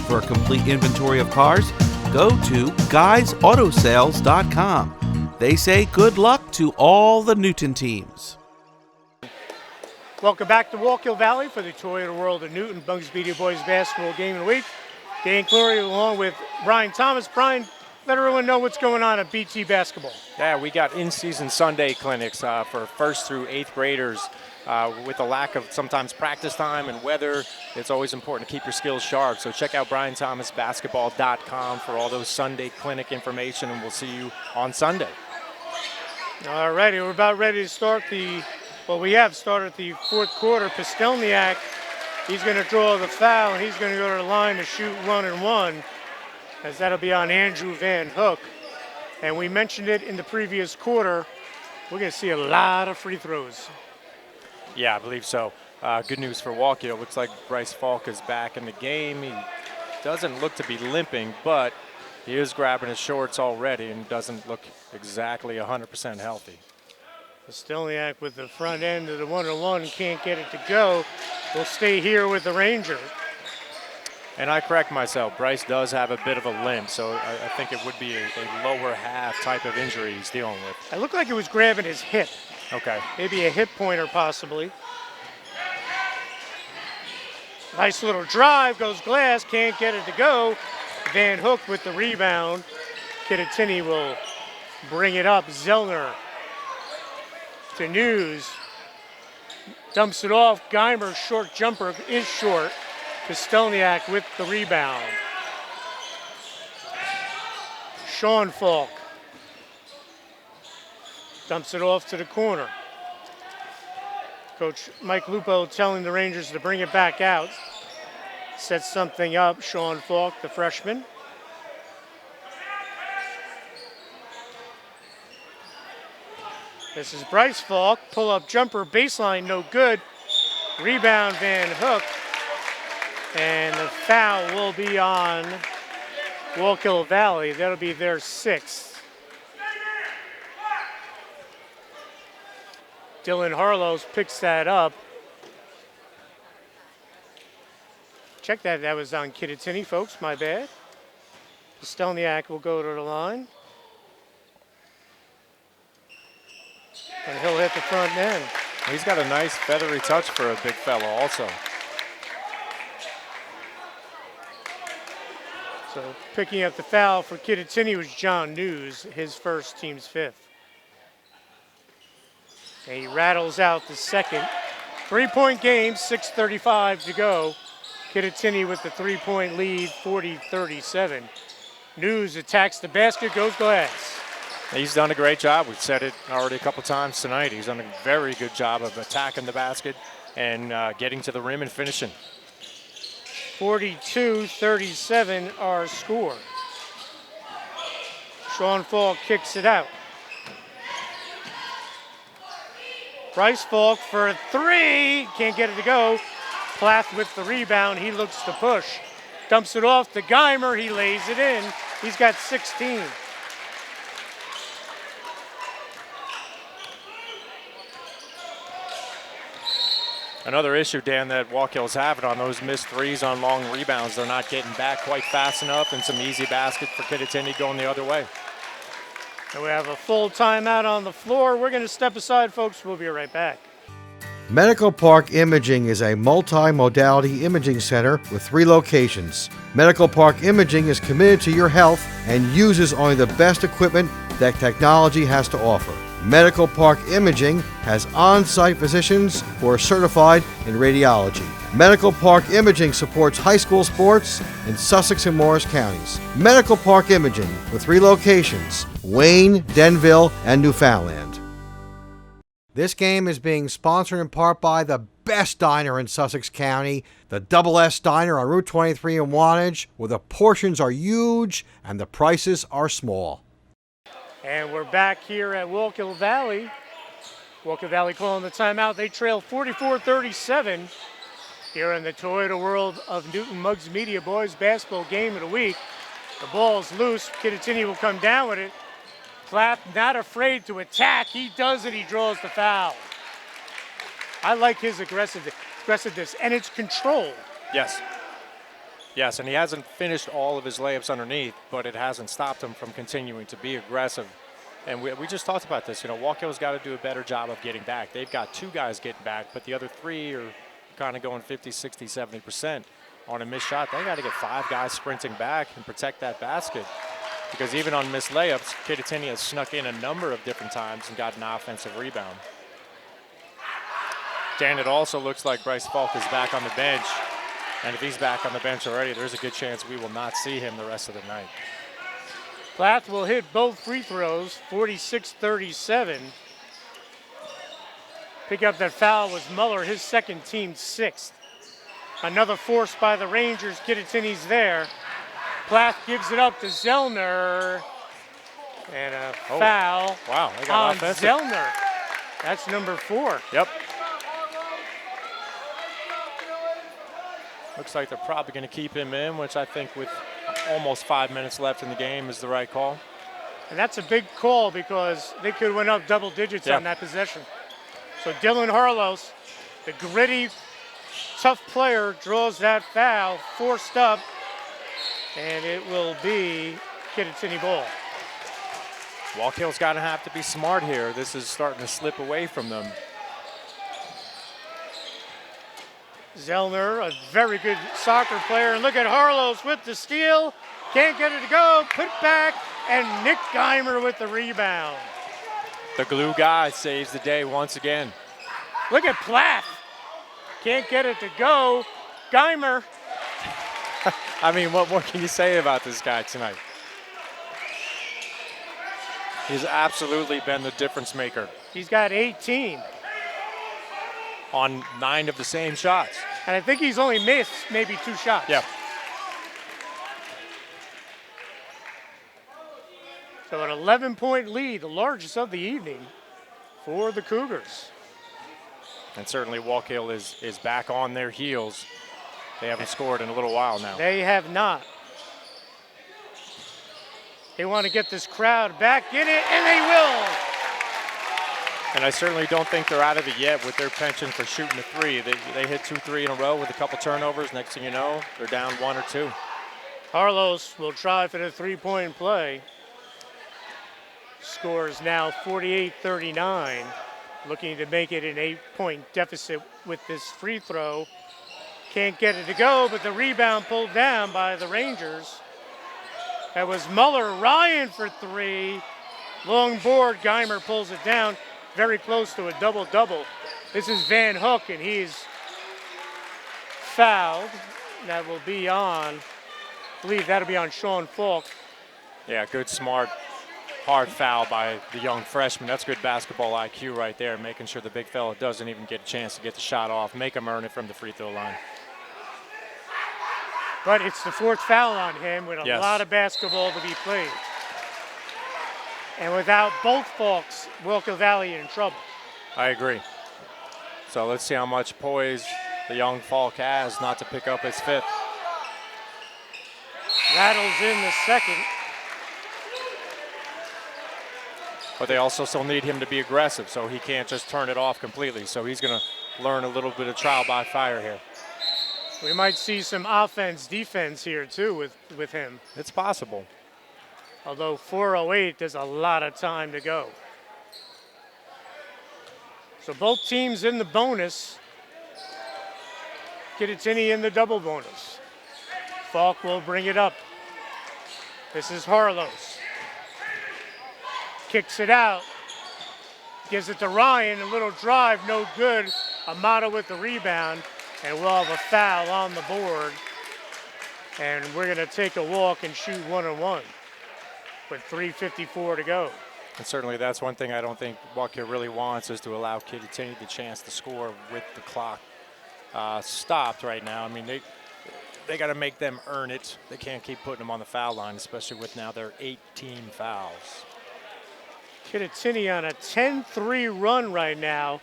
For a complete inventory of cars, go to guysautosales.com. They say good luck to all the Newton teams. Welcome back to Wallkill Valley for the Toyota World of Newton Muggs Media Boys Basketball Game of the Week. Dan Cleary along with Brian Thomas. Brian, let everyone know what's going on at BT Basketball. Yeah, we got in-season Sunday clinics for 1st through 8th graders. With the lack of sometimes practice time and weather, it's always important to keep your skills sharp. So check out BrianThomasBasketball.com for all those Sunday clinic information, and we'll see you on Sunday. All righty, we're about ready to start we have started the fourth quarter. Pastelniak, he's going to draw the foul, and he's going to go to the line to shoot 1-and-1, as that'll be on Andrew Van Hook. And we mentioned it in the previous quarter, we're going to see a lot of free throws. Yeah, I believe so. Good news for Wallkill. Looks like Bryce Falk is back in the game. He doesn't look to be limping, but he is grabbing his shorts already and doesn't look exactly 100% healthy. Pastelniak with the front end of the 1-on-1 can't get it to go. We'll stay here with the Ranger. And I correct myself. Bryce does have a bit of a limp, so I think it would be a lower half type of injury he's dealing with. It looked like it was grabbing his hip. Okay. Maybe a hip pointer possibly. Nice little drive, goes Glass, can't get it to go. Van Hook with the rebound. Kittatinny will bring it up. Zellner to News. Dumps it off. Geimer, short jumper, is short. Kostelniak with the rebound. Sean Falk dumps it off to the corner. Coach Mike Lupo telling the Rangers to bring it back out. Sets something up. Sean Falk, the freshman. This is Bryce Falk. Pull-up jumper, baseline, no good. Rebound, Van Hook. And the foul will be on Wallkill Valley. That'll be their 6th. Dylan Harlows picks that up. Check that. That was on Kittatinny, folks. My bad. Kostelniak will go to the line. And he'll hit the front end. He's got a nice feathery touch for a big fella also. So picking up the foul for Kittatinny was John News, his first, team's 5th. And he rattles out the second. 3-point game, 6:35 to go. Kittatinny with the 3-point lead, 40-37. News attacks the basket, goes Glass. He's done a great job. We've said it already a couple times tonight. He's done a very good job of attacking the basket and getting to the rim and finishing. 42-37 our score. Sean Falk kicks it out. Bryce Falk for a 3, can't get it to go. Plath with the rebound, he looks to push. Dumps it off to Geimer, he lays it in. He's got 16. Another issue, Dan, that Wallkill's having on those missed threes on long rebounds. They're not getting back quite fast enough, and some easy basket for Kittatinny going the other way. And we have a full timeout on the floor. We're going to step aside, folks. We'll be right back. Medical Park Imaging is a multi-modality imaging center with 3 locations. Medical Park Imaging is committed to your health and uses only the best equipment that technology has to offer. Medical Park Imaging has on-site physicians who are certified in radiology. Medical Park Imaging supports high school sports in Sussex and Morris counties. Medical Park Imaging with 3 locations, Wayne, Denville, and Newfoundland. This game is being sponsored in part by the best diner in Sussex County, the Double S Diner on Route 23 in Wantage, where the portions are huge and the prices are small. And we're back here at Wallkill Valley. Wallkill Valley calling the timeout. They trail 44-37 here in the Toyota World of Newton Muggs Media Boys Basketball Game of the Week. The ball's loose. Kittatinny will come down with it. Plath not afraid to attack. He does it. He draws the foul. I like his aggressiveness, and it's controlled. Yes. Yes, and he hasn't finished all of his layups underneath, but it hasn't stopped him from continuing to be aggressive. And we just talked about this. You know, Wallkill's got to do a better job of getting back. They've got 2 guys getting back, but the other 3 are kind of going 50, 60, 70% on a missed shot. They got to get 5 guys sprinting back and protect that basket. Because even on missed layups, Kittatinny has snuck in a number of different times and got an offensive rebound. Dan, it also looks like Bryce Falk is back on the bench. And if he's back on the bench already, there's a good chance we will not see him the rest of the night. Plath will hit both free throws, 46-37. Pick up that foul was Muller, his second, team 6th. Another force by the Rangers. Kittatinny's there. Plath gives it up to Zellner. And a foul wow, they got on offensive. Zellner. That's number 4. Yep. Looks like they're probably going to keep him in, which I think with almost 5 minutes left in the game is the right call. And that's a big call because they could have went up double digits on that possession. So Dylan Harlos, the gritty tough player draws that foul, forced up, and it will be Kittatinny ball. Wallkill's going to have to be smart here. This is starting to slip away from them. Zellner, a very good soccer player, and look at Harlos with the steal. Can't get it to go, put back, and Nick Geimer with the rebound. The glue guy saves the day once again. Look at Plath. Can't get it to go. Geimer. I mean, what more can you say about this guy tonight? He's absolutely been the difference maker. He's got 18. On 9 of the same shots. And I think he's only missed maybe 2 shots. Yeah. So an 11-point lead, the largest of the evening for the Cougars. And certainly Wallkill is back on their heels. They haven't scored in a little while now. They have not. They want to get this crowd back in it, and they will. And I certainly don't think they're out of it yet with their penchant for shooting a 3. They hit 2-3 in a row with a couple turnovers. Next thing you know, they're down 1 or 2. Carlos will try for the 3-point play. Score is now 48-39. Looking to make it an 8-point deficit with this free throw. Can't get it to go, but the rebound pulled down by the Rangers. That was Muller. Ryan for 3. Long board, Geimer pulls it down. Very close to a double-double. This is Van Hook, and he's fouled. That will be on, I believe that'll be on Sean Falk. Yeah, good, smart, hard foul by the young freshman. That's good basketball IQ right there, making sure the big fella doesn't even get a chance to get the shot off, make him earn it from the free throw line. But it's the 4th foul on him with a lot of basketball to be played. And without both Falks, Wallkill Valley in trouble. I agree. So let's see how much poise the young Falk has not to pick up his 5th. Rattles in the 2nd. But they also still need him to be aggressive, so he can't just turn it off completely. So he's going to learn a little bit of trial by fire here. We might see some offense, defense here too with him. It's possible. Although 4:08, there's a lot of time to go. So both teams in the bonus. Kittatinny in the double bonus. Falk will bring it up. This is Harlos. Kicks it out. Gives it to Ryan, a little drive, no good. Amato with the rebound, and we'll have a foul on the board. And we're gonna take a walk and shoot 1-on-1 with 3:54 to go. And certainly that's one thing I don't think Wallkill really wants, is to allow Kittatinny the chance to score with the clock stopped right now. I mean, they got to make them earn it. They can't keep putting them on the foul line, especially with now their 18 fouls. Kittatinny on a 10-3 run right now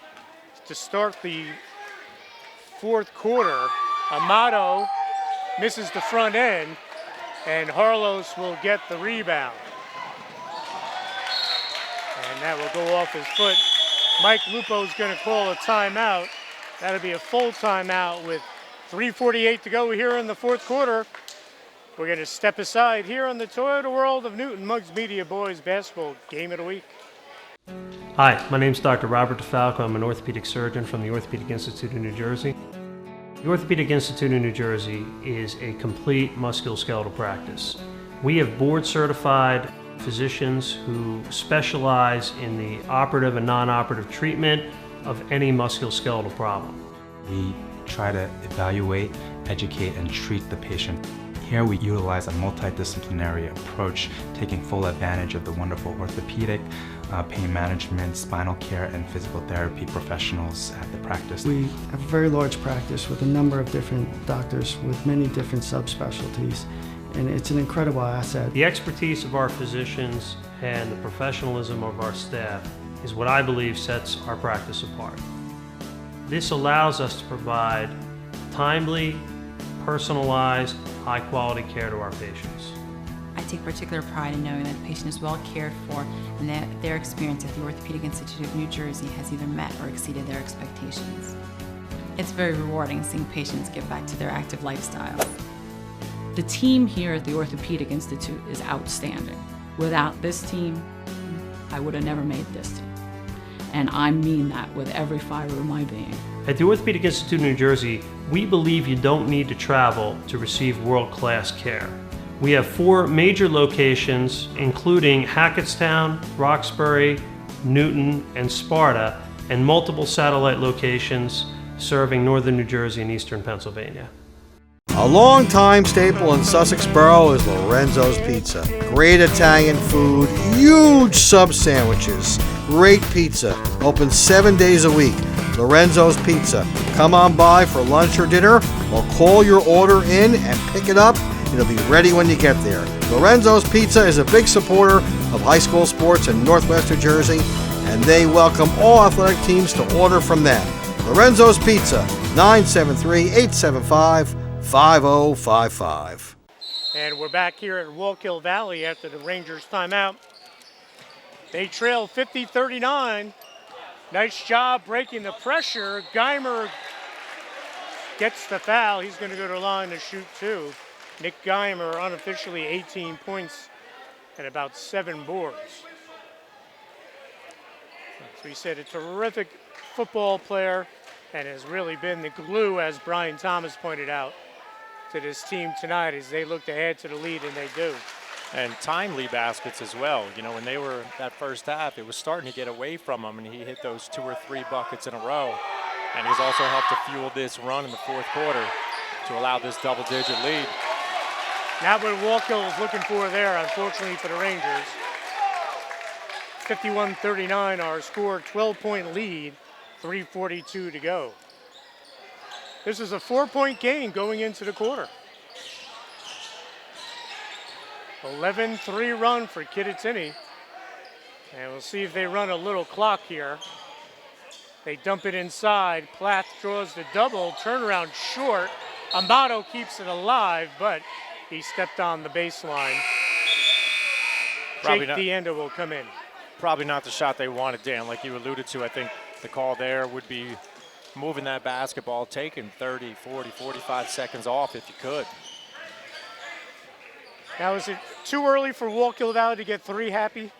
to start the 4th quarter. Amato misses the front end, and Harlos will get the rebound. And that will go off his foot. Mike Lupo's going to call a timeout. That'll be a full timeout with 3:48 to go here in the 4th quarter. We're going to step aside here on the Toyota World of Newton Muggs Media Boys Basketball Game of the Week. Hi, my name's Dr. Robert DeFalco. I'm an orthopedic surgeon from the Orthopedic Institute of New Jersey. The Orthopedic Institute of New Jersey is a complete musculoskeletal practice. We have board-certified physicians who specialize in the operative and non-operative treatment of any musculoskeletal problem. We try to evaluate, educate, and treat the patient. Here we utilize a multidisciplinary approach, taking full advantage of the wonderful orthopedic, pain management, spinal care, and physical therapy professionals at the practice. We have a very large practice with a number of different doctors with many different subspecialties, and it's an incredible asset. The expertise of our physicians and the professionalism of our staff is what I believe sets our practice apart. This allows us to provide timely, personalized, high-quality care to our patients. I take particular pride in knowing that the patient is well cared for and that their experience at the Orthopedic Institute of New Jersey has either met or exceeded their expectations. It's very rewarding seeing patients get back to their active lifestyles. The team here at the Orthopedic Institute is outstanding. Without this team, I would have never made this team. And I mean that with every fiber of my being. At the Orthopedic Institute of New Jersey, we believe you don't need to travel to receive world-class care. We have 4 major locations, including Hackettstown, Roxbury, Newton, and Sparta, and multiple satellite locations serving northern New Jersey and eastern Pennsylvania. A long-time staple in Sussex Borough is Lorenzo's Pizza. Great Italian food, huge sub sandwiches, great pizza. Open 7 days a week. Lorenzo's Pizza. Come on by for lunch or dinner, or call your order in and pick it up. It'll be ready when you get there. Lorenzo's Pizza is a big supporter of high school sports in Northwest New Jersey, and they welcome all athletic teams to order from them. Lorenzo's Pizza, 973-875-5055. And we're back here at Wallkill Valley after the Rangers timeout. They trail 50-39. Nice job breaking the pressure. Geimer gets the foul. He's going to go to the line to shoot 2. Nick Geimer unofficially 18 points and about 7 boards. So he said a terrific football player and has really been the glue, as Brian Thomas pointed out, to this team tonight as they look to add to the lead, and they do. And timely baskets as well. You know, when they were that first half, it was starting to get away from him, and he hit those 2 or 3 buckets in a row. And he's also helped to fuel this run in the 4th quarter to allow this double-digit lead. Not what Wallkill is looking for there, unfortunately, for the Rangers. 51-39, our score, 12-point lead, 3:42 to go. This is a 4-point game going into the quarter. 11-3 run for Kittatinny. And we'll see if they run a little clock here. They dump it inside. Plath draws the double, turnaround short. Amato keeps it alive, but he stepped on the baseline. Jake DeEndo will come in. Probably not the shot they wanted, Dan. Like you alluded to, I think the call there would be moving that basketball, taking 30, 40, 45 seconds off if you could. Now, is it too early for Wallkill Valley to get 3 happy?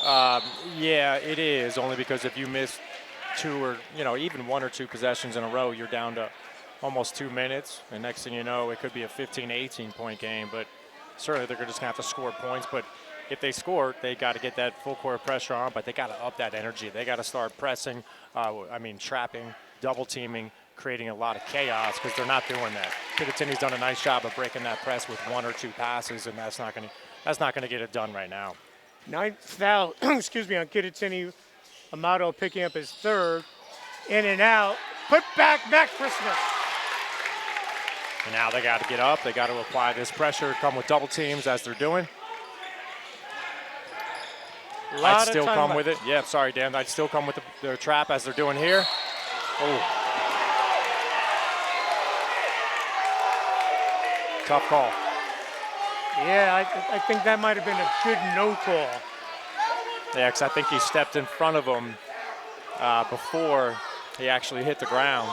Yeah, it is, only because if you miss 2 or, even 1 or 2 possessions in a row, you're down to almost 2 minutes. And next thing you know, it could be a 15, 18-point game. But certainly they're just going to have to score points. But if they score, they got to get that full court pressure on, but they got to up that energy. They got to start pressing, trapping, double teaming, creating a lot of chaos, because they're not doing that. Kittatinny's done a nice job of breaking that press with 1 or 2 passes, and that's not going to get it done right now. 9th foul, on Kittatinny. Amato picking up his 3rd. In and out. Put back, Matt Christmas. And now they got to get up. They got to apply this pressure, come with double teams as they're doing. I'd still come with it. Yeah, sorry, Dan. I'd still come with their trap as they're doing here. Oh. Tough call. Yeah, I think that might have been a good no call. Yeah, because I think he stepped in front of him before he actually hit the ground.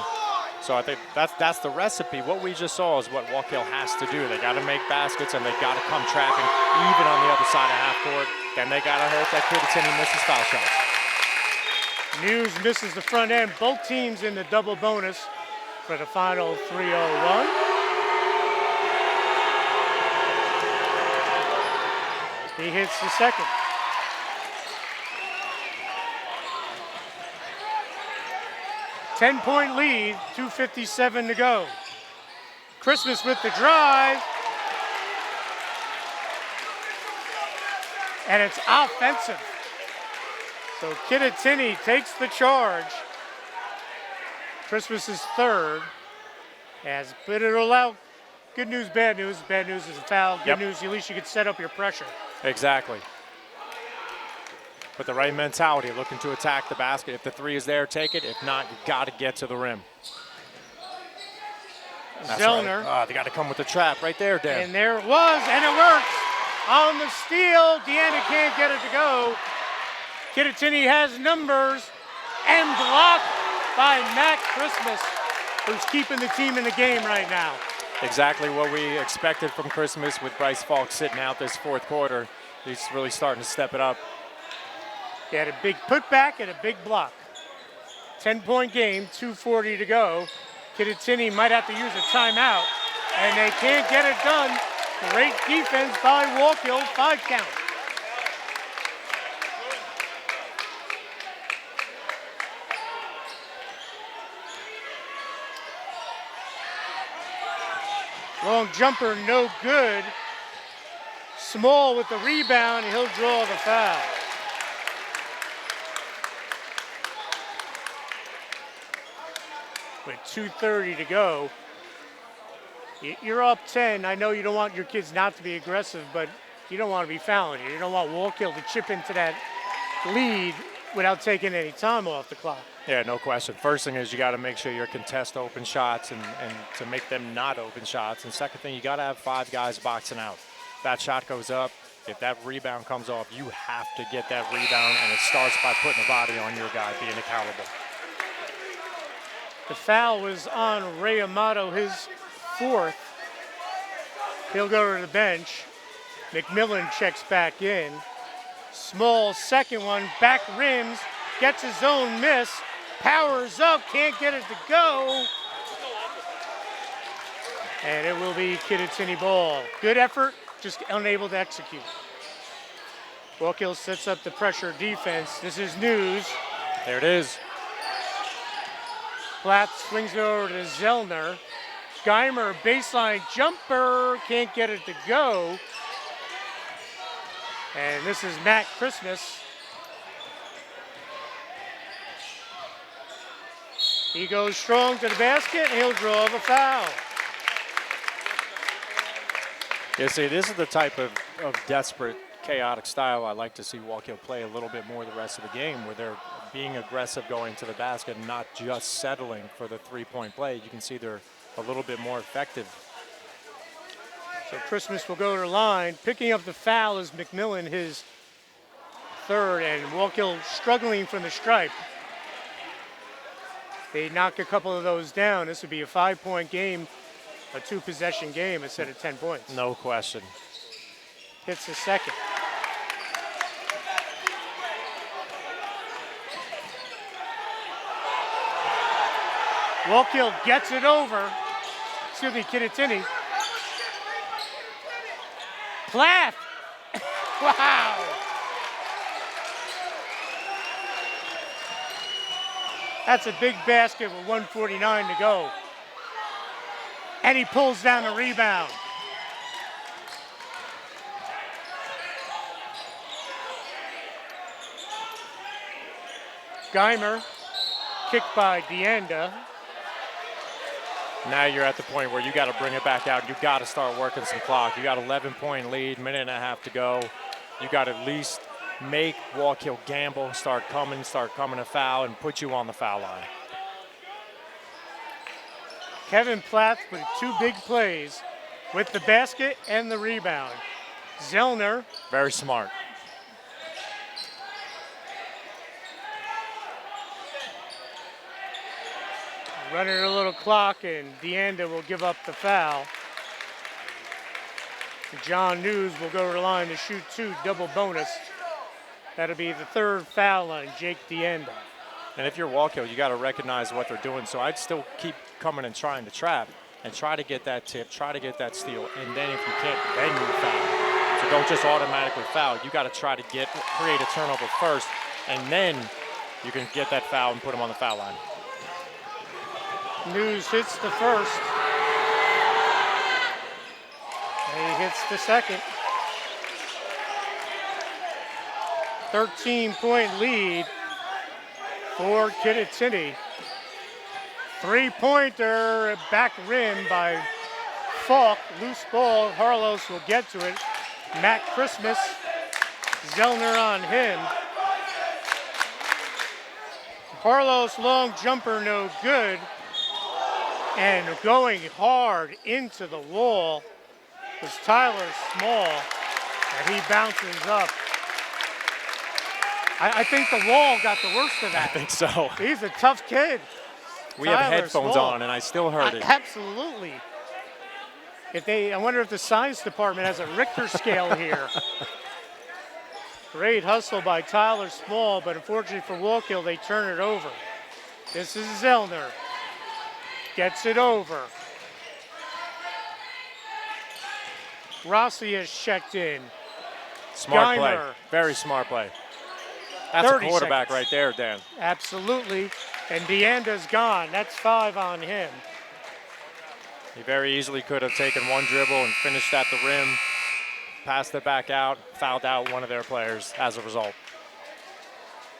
So I think that's the recipe. What we just saw is what Wallkill has to do. They got to make baskets, and they got to come trapping even on the other side of half court. Then they got to hope that Kittatinny misses foul shots. News misses the front end. Both teams in the double bonus for the final 3:01. He hits the second. Ten-point lead, 2:57 to go. Christmas with the drive. And it's offensive. So Kittatinny takes the charge. Christmas is 3rd. But it'll allow good news, bad news. Bad news is a foul. Good news, at least you can set up your pressure. Exactly. With the right mentality, looking to attack the basket. If the 3 is there, take it. If not, you got to get to the rim. Zellner. Right. They got to come with the trap right there, Dan. And there it was, and it works. On the steal, Deanna can't get it to go. Kittatinny has numbers and blocked by Matt Christmas, who's keeping the team in the game right now. Exactly what we expected from Christmas with Bryce Falk sitting out this fourth quarter. He's really starting to step it up. He had a big putback and a big block. 10-point game, 2:40 to go. Kittatinny might have to use a timeout, and they can't get it done. Great defense by Wallkill, 5 count. Long jumper, no good. Small with the rebound, and he'll draw the foul. With 2:30 to go. You're up 10. I know you don't want your kids not to be aggressive, but you don't want to be fouling here. You don't want Wallkill to chip into that lead without taking any time off the clock. Yeah, no question. First thing is you got to make sure you contest open shots and to make them not open shots. And second thing, you got to have 5 guys boxing out. That shot goes up. If that rebound comes off, you have to get that rebound, and it starts by putting a body on your guy, being accountable. The foul was on Ray Amato, his 4th. He'll go to the bench. McMillan checks back in. Small second one, back rims, gets his own miss, powers up, can't get it to go. And it will be Kittatinny ball. Good effort, just unable to execute. Wallkill sets up the pressure defense. This is News. There it is. Platt swings it over to Zellner. Geimer, baseline jumper, can't get it to go. And this is Matt Christmas. He goes strong to the basket, and he'll draw the foul. Yeah, see, this is the type of desperate, chaotic style I like to see Wallkill play a little bit more the rest of the game, where they're being aggressive going to the basket and not just settling for the three-point play. You can see they're a little bit more effective. So Christmas will go to the line. Picking up the foul is McMillan, his 3rd, and Wallkill struggling from the stripe. They knock a couple of those down. This would be a 5-point game, a 2-possession game instead of 10 points. No question. Hits the second. Wallkill gets it over. Excuse me, Kittatinny. Plath! Wow! That's a big basket with 1:49 to go. And he pulls down the rebound. Geimer, kicked by Deanda. Now you're at the point where you got to bring it back out. You got to start working some clock. You got 11-point lead, minute and a half to go. You got to at least make Wallkill gamble, start coming to foul, and put you on the foul line. Kevin Plath with 2 big plays with the basket and the rebound. Zellner. Very smart. Running a little clock, and Deanda will give up the foul. John News will go to the line to shoot 2, double bonus. That'll be the 3rd foul on Jake Deanda. And if you're Wallkill, you got to recognize what they're doing. So I'd still keep coming and trying to trap and try to get that tip, try to get that steal, and then if you can't, then you foul. So don't just automatically foul. You got to try to create a turnover first, and then you can get that foul and put them on the foul line. News hits the first. And he hits the second. 13-point lead for Kittatinny. 3-pointer, back rim by Falk. Loose ball, Harlos will get to it. Matt Christmas, Zellner on him. Harlos long jumper, no good. And going hard into the wall was Tyler Small, and he bounces up. I think the wall got the worst of that. I think so. He's a tough kid. We have Tyler headphones Small. on, and I still heard it. Absolutely. I wonder if the science department has a Richter scale here. Great hustle by Tyler Small, but unfortunately for Wallkill, they turn it over. This is Zellner. Gets it over. Rossi has checked in. Smart play. Geimer. Very smart play. That's a 30 quarterback seconds. right there, Dan. Absolutely. And Deanda's gone. That's 5 on him. He very easily could have taken one dribble and finished at the rim, passed it back out, fouled out one of their players as a result.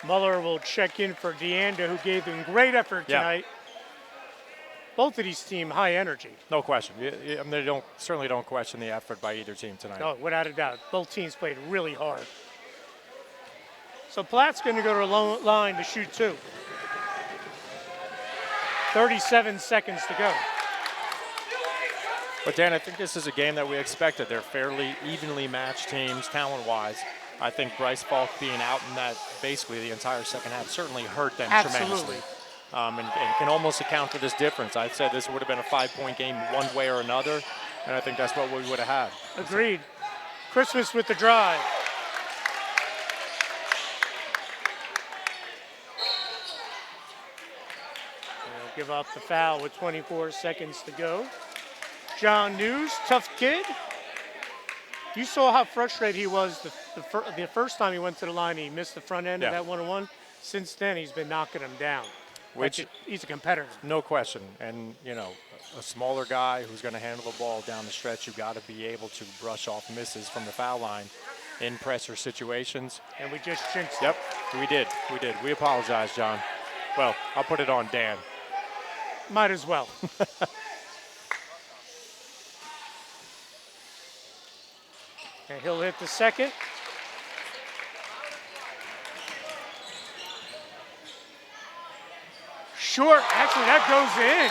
Muller will check in for Deanda, who gave them great effort tonight. Both of these teams high energy. No question. I mean, they certainly don't question the effort by either team tonight. No, without a doubt. Both teams played really hard. So Platt's going to go to the line to shoot 2. 37 seconds to go. But Dan, I think this is a game that we expected. They're fairly evenly matched teams, talent-wise. I think Bryce Falk being out in that basically the entire second half certainly hurt them tremendously. And can almost account for this difference. I said this would have been a 5-point game one way or another, and I think that's what we would have had. Agreed. Christmas with the drive. They'll give up the foul with 24 seconds to go. John News, tough kid. You saw how frustrated he was the first time he went to the line. He missed the front end of that one-on-one. Since then, he's been knocking him down. He's a competitor. No question. And, you know, a smaller guy who's going to handle the ball down the stretch, you've got to be able to brush off misses from the foul line in pressure situations. And we just jinxed it. Yep, we did. We apologize, John. Well, I'll put it on Dan. Might as well. And he'll hit the second. Short, actually that goes in,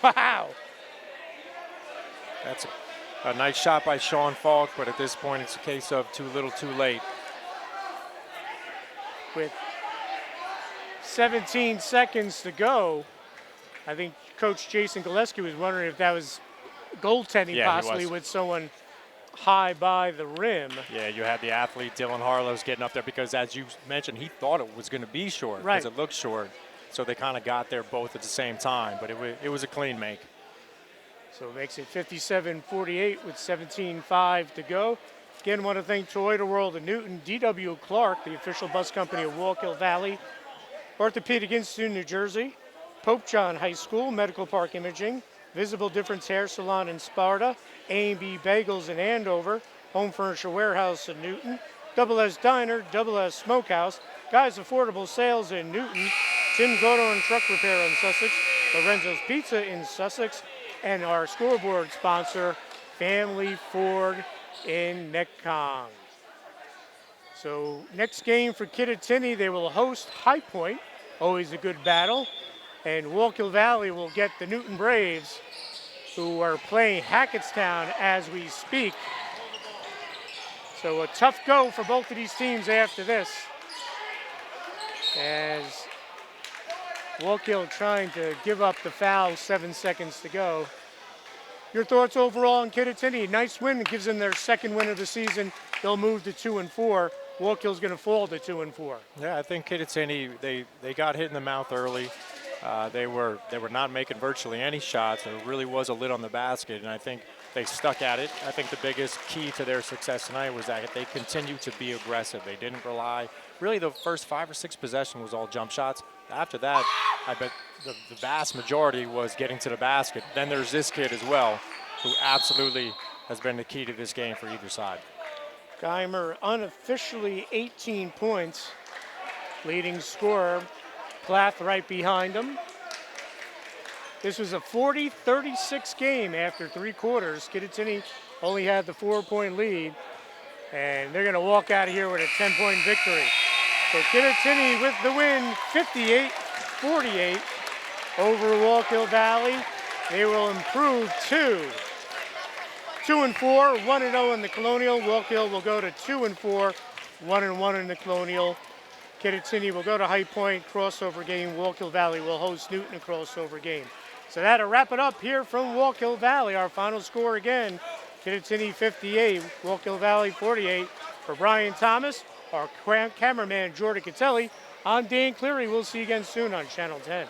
4-3. Wow. That's a nice shot by Sean Falk, but at this point it's a case of too little too late. With 17 seconds to go, I think Coach Jason Gillespie was wondering if that was goaltending possibly with someone high by the rim. Yeah, you had the athlete, Dylan Harlow's getting up there because, as you mentioned, he thought it was going to be short because it looked short. So they kind of got there both at the same time, but it was a clean make. So it makes it 57-48 with 17:5 to go. Again, want to thank Toyota World of Newton, D.W. Clark, the official bus company of Wallkill Valley, Orthopedic Institute, New Jersey, Pope John High School, Medical Park Imaging, Visible Difference Hair Salon in Sparta, A&B Bagels in Andover, Home Furniture Warehouse in Newton, Double S Diner, Double S Smokehouse, Guys Affordable Sales in Newton, Tim's Auto and Truck Repair in Sussex, Lorenzo's Pizza in Sussex, and our scoreboard sponsor, Family Ford in Metcon. So next game for Kittatinny, they will host High Point, always a good battle, and Wallkill Valley will get the Newton Braves, who are playing Hackettstown as we speak. So a tough go for both of these teams after this, as Wallkill trying to give up the foul, 7 seconds to go. Your thoughts overall on Kittatinny? Nice win, gives them their second win of the season. They'll move to 2-4. Wallkill's going to fall to 2-4. Yeah, I think Kittatinny, they got hit in the mouth early. They were not making virtually any shots. There really was a lid on the basket, and I think they stuck at it. I think the biggest key to their success tonight was that they continued to be aggressive. They didn't rely. Really, the first 5 or 6 possessions was all jump shots. After that, I bet the vast majority was getting to the basket. Then there's this kid as well, who absolutely has been the key to this game for either side. Geimer unofficially 18 points, leading scorer. Plath right behind him. This was a 40-36 game after 3 quarters. Kittatinny only had the 4-point lead, and they're going to walk out of here with a 10-point victory. So Kittatinny with the win, 58-48 over Wallkill Valley. They will improve to 2-4, 1-0 in the Colonial. Wallkill will go to 2-4, 1-1 in the Colonial. Kittatinny will go to High Point, crossover game. Wallkill Valley will host Newton, a crossover game. So that'll wrap it up here from Wallkill Valley. Our final score again, Kittatinny 58, Wallkill Valley 48. For Brian Thomas, our cameraman Jordan Catelli, I'm Dan Cleary. We'll see you again soon on Channel 10.